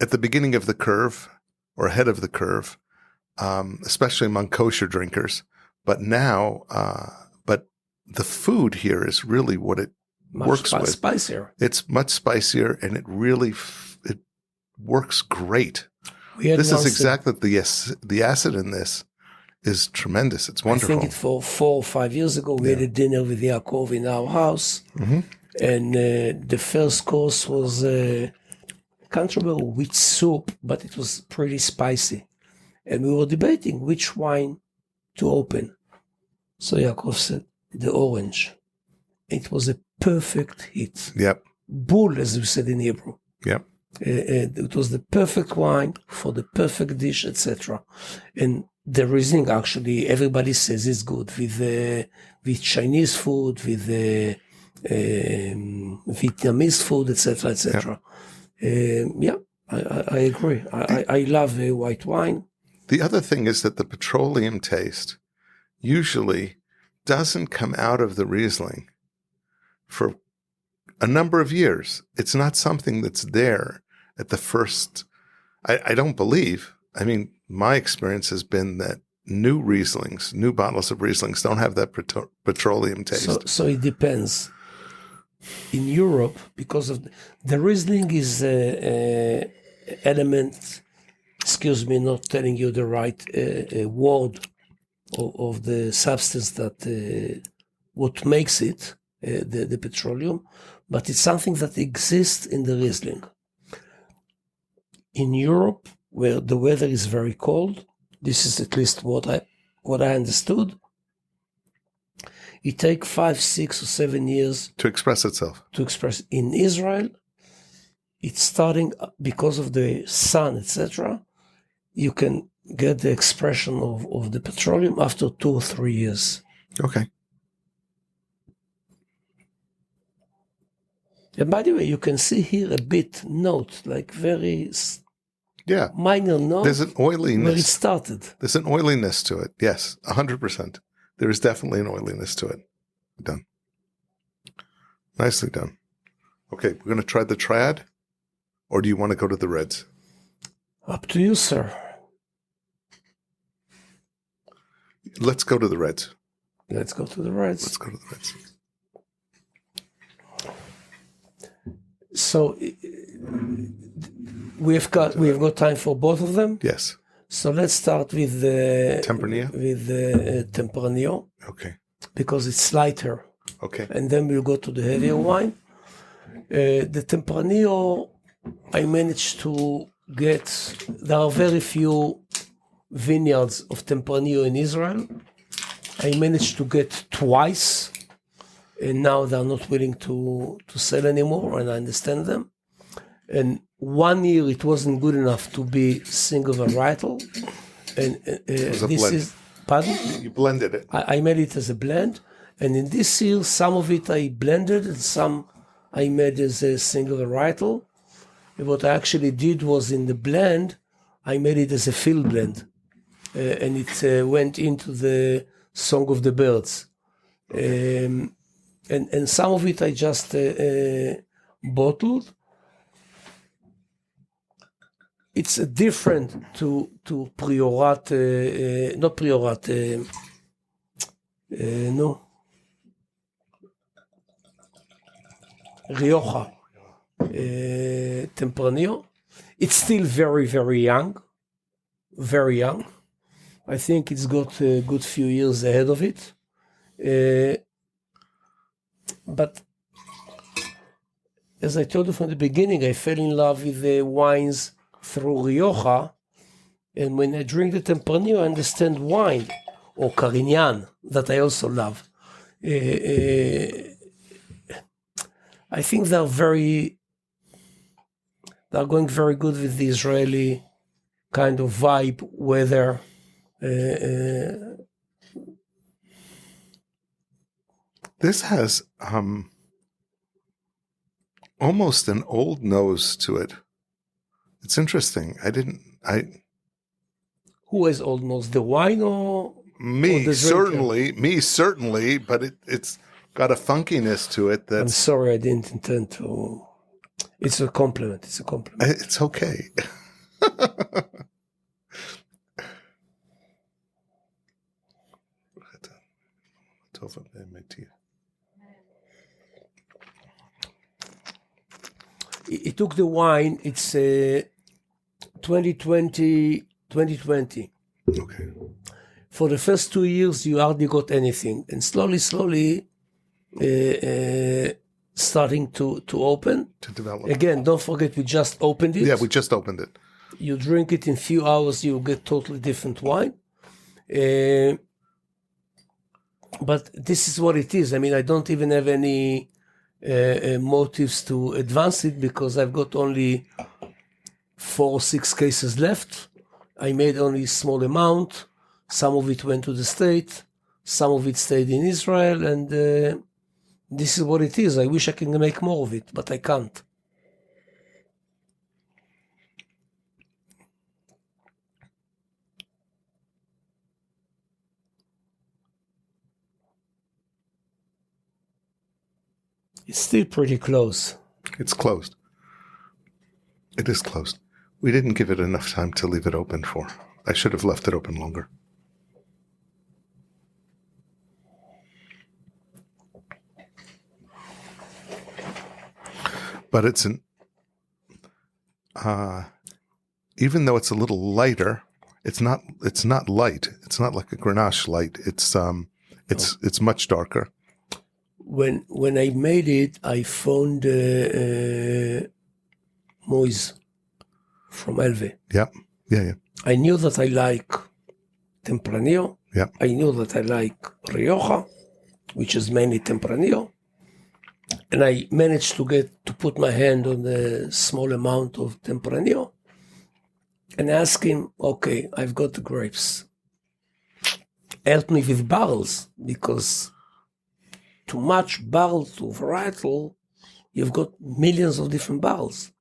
at the beginning of the curve or ahead of the curve, especially among kosher drinkers. But now, the food here is really what it works with. Spicier. It's much spicier, and it really it works great. This is exactly the acid in this is tremendous. It's wonderful. I think for 4 or 5 years ago, we had a dinner with Yaakov in our house, mm-hmm. and the first course was I can't remember which soup, but it was pretty spicy, and we were debating which wine to open. So Yaakov said the orange. It was a perfect hit. Yep. Bull, as we said in Hebrew. Yep. It was the perfect wine for the perfect dish, etc. And the Riesling, actually, everybody says is good with Chinese food, with Vietnamese food, etc., etc. I agree. I love white wine. The other thing is that the petroleum taste usually doesn't come out of the Riesling for a number of years. It's not something that's there at the first. I don't believe. I mean, my experience has been that new Rieslings, new bottles of Rieslings don't have that petroleum taste. So it depends. In Europe, because of the Riesling is a element, excuse me, not telling you the right word of the substance that what makes it, the petroleum, but it's something that exists in the Riesling. In Europe, where the weather is very cold, this is at least what I understood, it takes 5, 6, or 7 years to express itself. In Israel, it's starting because of the sun, etc. You can get the expression of the petroleum after 2 or 3 years. Okay. And by the way, you can see here a bit note, like very minor note. There's an oiliness. Where it started. There's an oiliness to it. Yes, 100%. There is definitely an oiliness to it. Done. Nicely done. Okay, we're going to try the triad, or do you want to go to the reds? Up to you, sir. Let's go to the reds. Let's go to the reds. Let's go to the reds. So we've got time for both of them. Yes. So let's start with the Tempranillo. With the Tempranillo. Okay. Because it's lighter. Okay. And then we'll go to the heavier wine. The Tempranillo, I managed to get. There are very few vineyards of Tempranillo in Israel. I managed to get twice. And now they're not willing to sell anymore, and I understand them. And 1 year it wasn't good enough to be single varietal. And it was a this blend. is pardon? You blended it. I made it as a blend, and in this year some of it I blended, and some I made as a single varietal. And what I actually did was in the blend, I made it as a field blend, and it went into the Song of the Birds. Okay. And some of it I just bottled. It's different to Priorat, not Priorat, no, Rioja, Tempranillo. It's still very, very young, very young. I think it's got a good few years ahead of it. But as I told you from the beginning, I fell in love with the wines through Rioja. And when I drink the Tempranillo, I understand wine, or Carignan, that I also love. I think they're going very good with the Israeli kind of vibe, weather. This has almost an old nose to it. It's interesting. Who has old nose? The wine or me? Or certainly, but it's got a funkiness to it. I'm sorry, I didn't intend to. It's a compliment. It's a compliment. It's okay. It took the wine. It's 2020. Okay. For the first 2 years, you hardly got anything, and slowly, starting to open. To develop. Again, don't forget we just opened it. Yeah, we just opened it. You drink it in a few hours, you'll get totally different wine. But this is what it is. I mean, I don't even have any motives to advance it because I've got only 4 or 6 cases left. I made only a small amount. Some of it went to the state. Some of it stayed in Israel. And this is what it is. I wish I can make more of it, but I can't. It's still pretty close. It's closed. It is closed. We didn't give it enough time to leave it open for. I should have left it open longer. But it's even though it's a little lighter, it's not light. It's not like a Grenache light. It's much darker. When I made it, I found Moise from Elve. Yeah. I knew that I like Tempranillo. Yeah. I knew that I like Rioja, which is mainly Tempranillo. And I managed to put my hand on the small amount of Tempranillo and ask him, okay, I've got the grapes. Help me with barrels, because too much barrel to varietal, you've got millions of different barrels.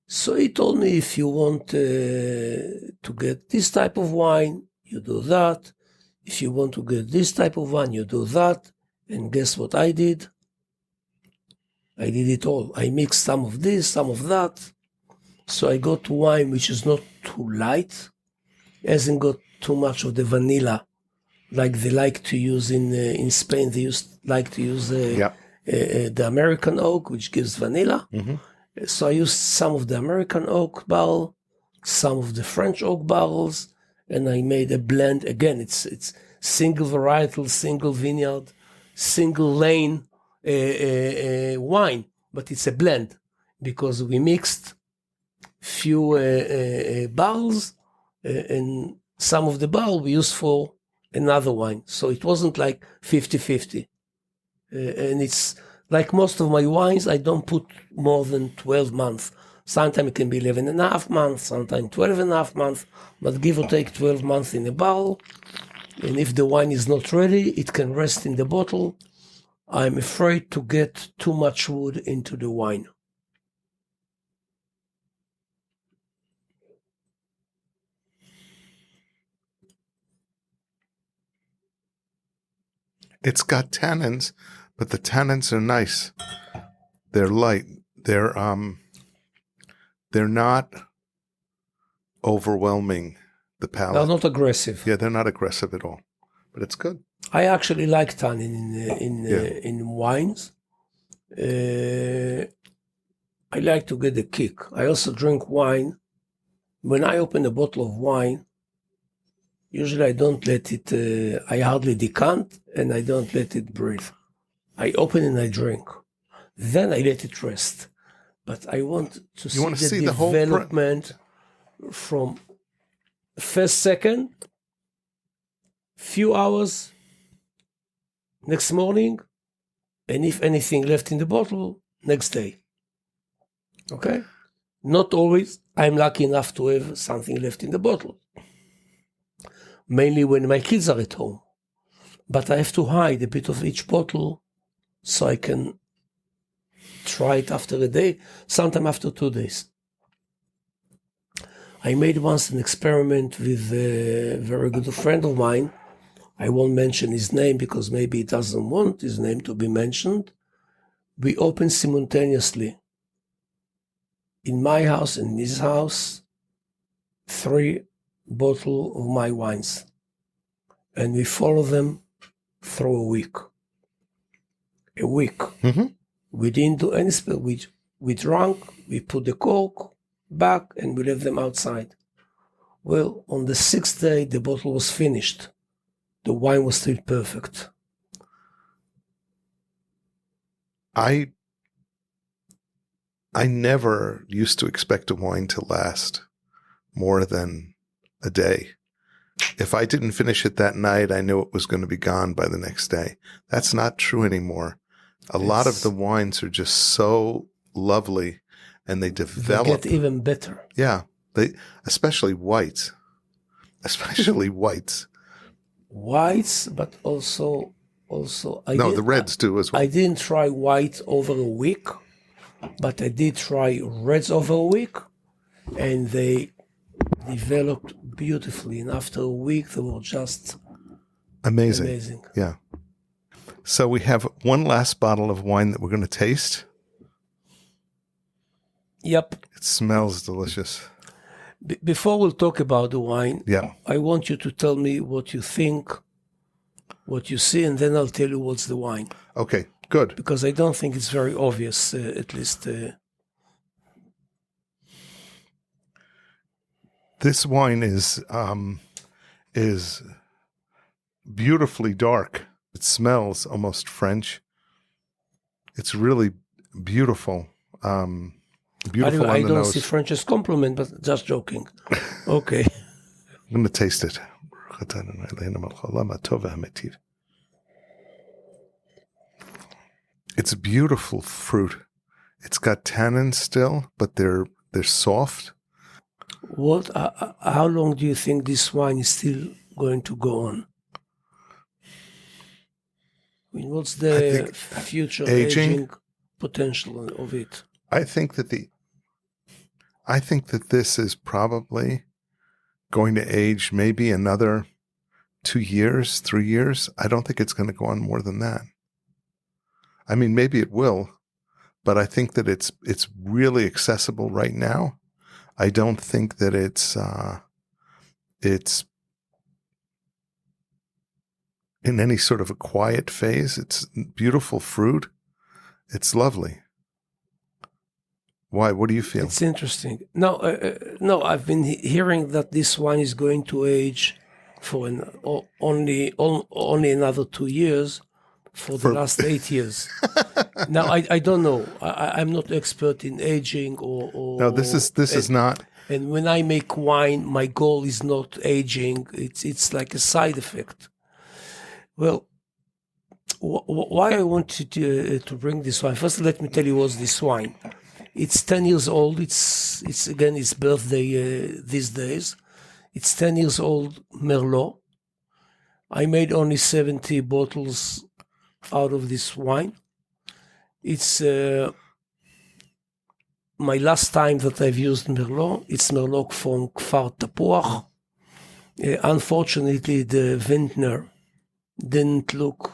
So he told me, if you want to get this type of wine, you do that. If you want to get this type of wine, you do that. And guess what I did? I did it all. I mixed some of this, some of that. So I got wine which is not too light, hasn't got too much of the vanilla, like they like to use in Spain. They like to use the American oak, which gives vanilla. Mm-hmm. So I used some of the American oak barrel, some of the French oak barrels, and I made a blend. Again, it's single varietal, single vineyard, single lane wine, but it's a blend because we mixed few barrels and some of the barrel we used for another wine. So it wasn't like 50-50. And it's like most of my wines, I don't put more than 12 months. Sometimes it can be 11 and a half months, sometimes 12 and a half months, but give or take 12 months in a barrel. And if the wine is not ready, it can rest in the bottle. I'm afraid to get too much wood into the wine. It's got tannins, but the tannins are nice. They're light. They're not overwhelming the palate. They're not aggressive. Yeah, they're not aggressive at all, but it's good. I actually like tannin in wines. I like to get a kick. I also drink wine. When I open a bottle of wine, usually I don't let it, I hardly decant and I don't let it breathe. I open and I drink. Then I let it rest. But I want to see the development from first second, few hours, next morning, and if anything left in the bottle, next day. Okay? Not always. I'm lucky enough to have something left in the bottle. Mainly when my kids are at home. But I have to hide a bit of each bottle so I can try it after a day, sometime after 2 days. I made once an experiment with a very good friend of mine. I won't mention his name because maybe he doesn't want his name to be mentioned. We opened simultaneously in my house and in his house 3 bottles of my wines. And we follow them through a week. Mm-hmm. We didn't do any spell. We drank, we put the cork back, and we left them outside. Well, on the 6th day, the bottle was finished. The wine was still perfect. I never used to expect a wine to last more than a day. If I didn't finish it that night, I knew it was going to be gone by the next day. That's not true anymore. A lot of the wines are just so lovely, and they develop. They get even better. Yeah, especially whites. Whites, but also the reds too as well. I didn't try white over a week, but I did try reds over a week, and they developed beautifully. And after a week, they were just amazing. Yeah. So we have one last bottle of wine that we're going to taste. Yep. It smells delicious. Before we'll talk about the wine, Yeah. I want you to tell me what you think, what you see, and then I'll tell you what's the wine. Okay, good. Because I don't think it's very obvious, at least. This wine is beautifully dark. It smells almost French. It's really beautiful. Beautiful Anyway, on I the don't nose. see French as compliment, but just joking. Okay. I'm going to taste it. It's beautiful fruit. It's got tannins still, but they're soft. How long do you think this wine is still going to go on? I mean, what's the future aging potential of it? I think that this is probably going to age maybe another 2 years, 3 years. I don't think it's going to go on more than that. I mean, maybe it will, but I think that it's really accessible right now. I don't think that it's in any sort of a quiet phase. It's beautiful fruit. It's lovely. Why? What do you feel? It's interesting. No, I've been hearing that this wine is going to age for only another 2 years for the last 8 years. Now, I don't know. I'm not expert in aging or No, this is not. And when I make wine, my goal is not aging. It's like a side effect. Well, why I wanted to bring this wine? First, let me tell you what's this wine. It's 10 years old. It's again its birthday these days. It's 10 years old Merlot. I made only 70 bottles out of this wine. It's my last time that I've used Merlot. It's Merlot from Kfar Tapuach. Unfortunately, the vintner didn't look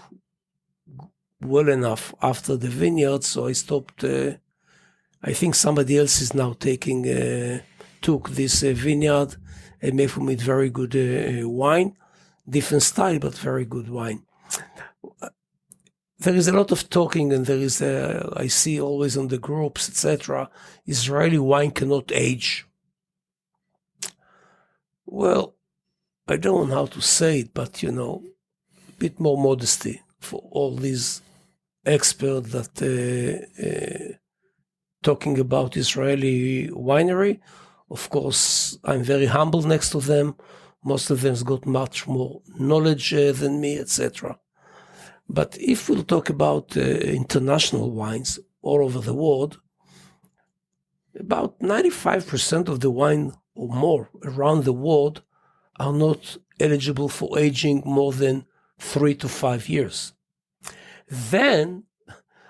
well enough after the vineyard, so I stopped. I think somebody else is now took this vineyard and made from it very good wine. Different style, but very good wine. There is a lot of talking, and there is, I see always on the groups, etc., Israeli wine cannot age. Well, I don't know how to say it, but, a bit more modesty for all these experts that talking about Israeli winery. Of course, I'm very humble next to them. Most of them has got much more knowledge than me, etc. But if we'll talk about international wines all over the world, about 95% of the wine or more around the world are not eligible for aging more than 3 to 5 years. Then,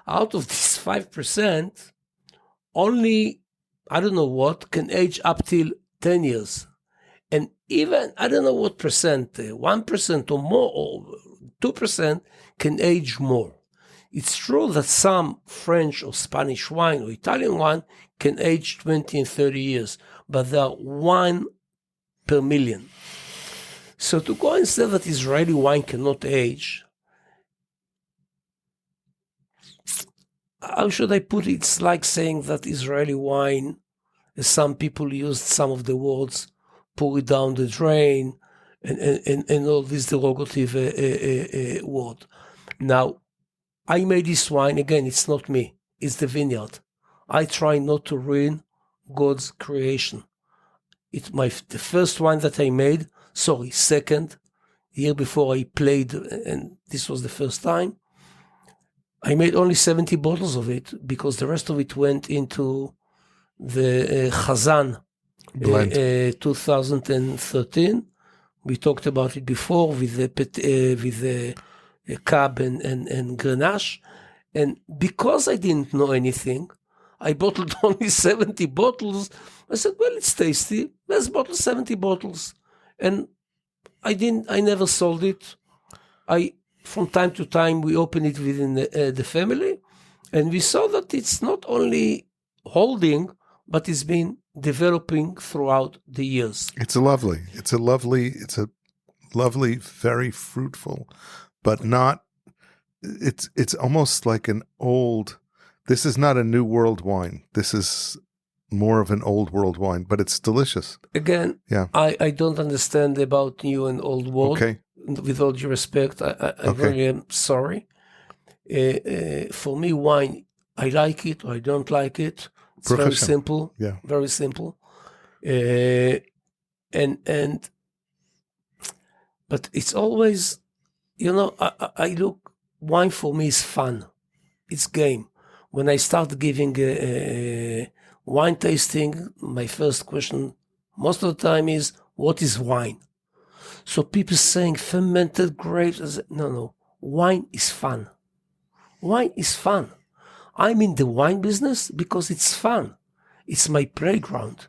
out of this 5%, only, I don't know what, can age up till 10 years. And even, I don't know what percent, 1% or more, or 2% can age more. It's true that some French or Spanish wine or Italian wine can age 20 and 30 years, but they are 1 per million. So to go and say that Israeli wine cannot age, how should I put it? It's like saying that Israeli wine, as some people used some of the words, pour it down the drain, and all this derogative word. Now, I made this wine, again, it's not me, it's the vineyard. I try not to ruin God's creation. It's the first wine that I made, second, year before I played, and this was the first time. I made only 70 bottles of it because the rest of it went into the Chazan 2013. We talked about it before with the Cab and Grenache. And because I didn't know anything, I bottled only 70 bottles. I said, well, it's tasty. Let's bottle 70 bottles. And I never sold it. From time to time, we open it within the family. And we saw that it's not only holding, but it's been developing throughout the years. It's a lovely, very fruitful, but not, it's almost like an old, this is not a new world wine. This is more of an old world wine, but it's delicious. Again, Yeah. I don't understand about new and old world. Okay. With all due respect, I really am sorry. For me, wine, I like it or I don't like it. It's very simple. Yeah. Very simple. But it's always, I look, wine for me is fun. It's game. When I start giving wine tasting, my first question most of the time is, what is wine? So people saying fermented grapes. No. Wine is fun. Wine is fun. I'm in the wine business because it's fun. It's my playground.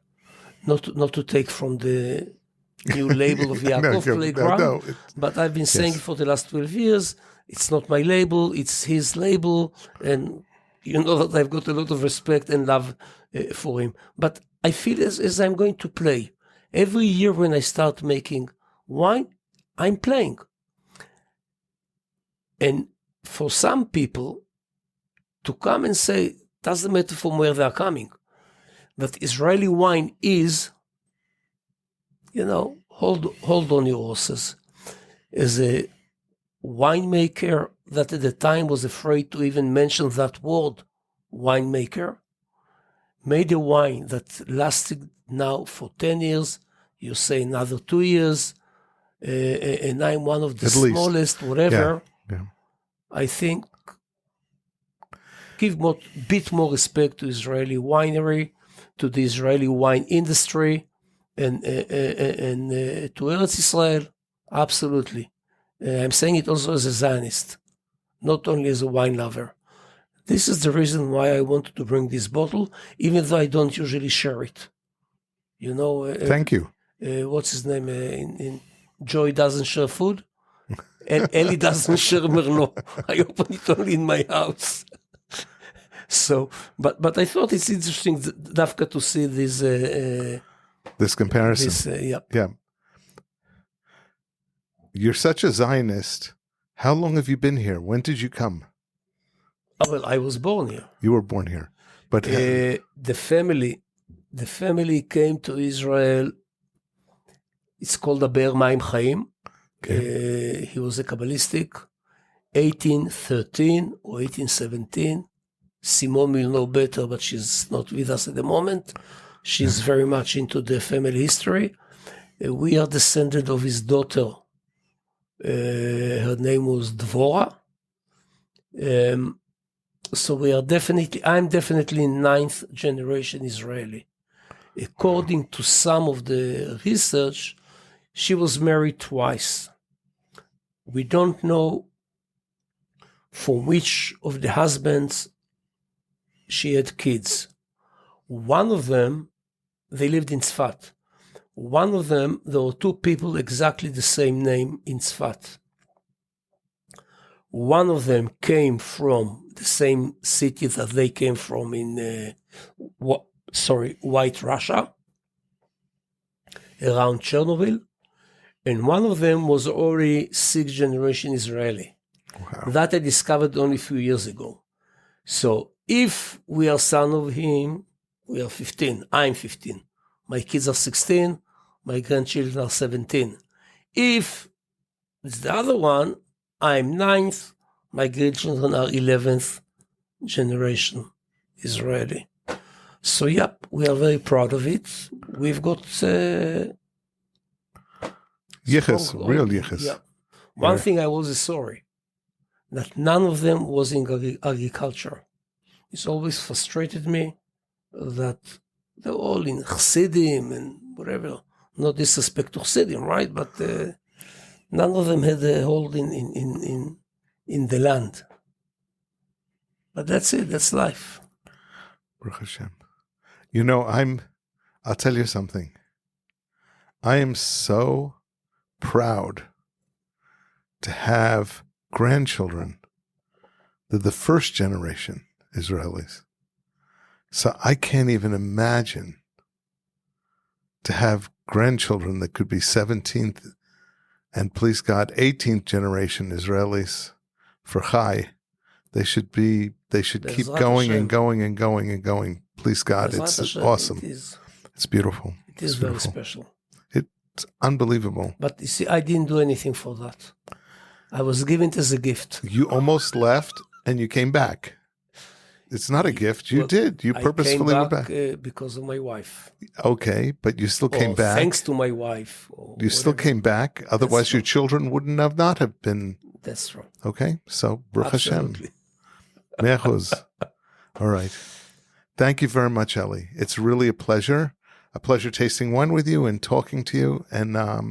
Not to take from the new label of Yaakov playground, but I've been saying it for the last 12 years. It's not my label, it's his label, and you know that I've got a lot of respect and love for him. But I feel as I'm going to play. Every year when I start making wine, I'm playing. And for some people to come and say, doesn't matter from where they're coming, that Israeli wine is, hold on your horses. As a winemaker that at the time was afraid to even mention that word, winemaker, made a wine that lasted now for 10 years, you say another 2 years, and I'm one of the smallest, whatever. Yeah. I think give a bit more respect to Israeli winery, to the Israeli wine industry, and to Eretz Israel, absolutely. I'm saying it also as a Zionist, not only as a wine lover. This is the reason why I wanted to bring this bottle, even though I don't usually share it. Thank you. What's his name? In Joy doesn't share food, and Eli doesn't share Merlot. I open it only in my house. So, but I thought it's interesting, Dafka, to see this comparison. Yeah. You're such a Zionist. How long have you been here? When did you come? Oh, well, I was born here. You were born here, but the family came to Israel. It's called Aber Maim Chaim. Okay. He was a Kabbalistic, 1813 or 1817. Simone will know better, but she's not with us at the moment. She's very much into the family history. We are descended of his daughter. Her name was Dvorah. So I'm definitely 9th generation Israeli. According to some of the research, she was married twice. We don't know from which of the husbands she had kids. One of them, they lived in Tzfat. One of them, there were two people exactly the same name in Tzfat. One of them came from the same city that they came from in, White Russia, around Chernobyl. And one of them was already 6th generation Israeli. Wow. That I discovered only a few years ago. So if we are son of him, we are 15. I'm 15. My kids are 16. My grandchildren are 17. If it's the other one, I'm 9th. My grandchildren are 11th generation Israeli. So, yep, we are very proud of it. We've got yichus, real yichus. Yeah. One thing I was sorry, that none of them was in agriculture. It's always frustrated me that they're all in Chassidim and whatever. No disrespect to Chassidim, right? But none of them had a hold in the land. But that's it. That's life. Baruch Hashem. I'll tell you something. I am so proud to have grandchildren. They're the first generation Israelis. So I can't even imagine to have grandchildren that could be 17th and, please God, 18th generation Israelis for Chai. They should keep going and going and going and going. Please God, it's awesome. It's beautiful. It is very special. It's unbelievable. But you see, I didn't do anything for that. I was given it as a gift. You almost left and you came back. It's not a gift. You did. You purposefully went back. Because of my wife. Okay, but you still came back. Thanks to my wife. You still came back. Otherwise, your children wouldn't have not have been. That's true. Okay, so Baruch Hashem. Absolutely. Mechuz. All right. Thank you very much, Eli. It's really a pleasure tasting wine with you and talking to you, and I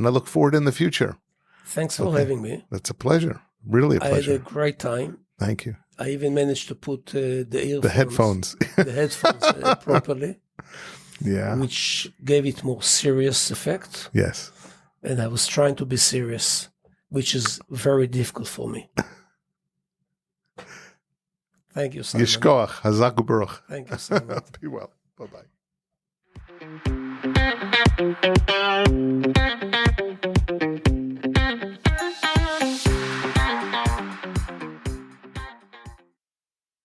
look forward in the future. Thanks for having me. That's a pleasure. Really a pleasure. I had a great time. Thank you. I even managed to put the headphones properly. Yeah. Which gave it more serious effect. Yes. And I was trying to be serious, which is very difficult for me. Thank you, Simon. Yishkoach, Hazak u'Baruch. Thank you, Simon. Be well. Bye-bye.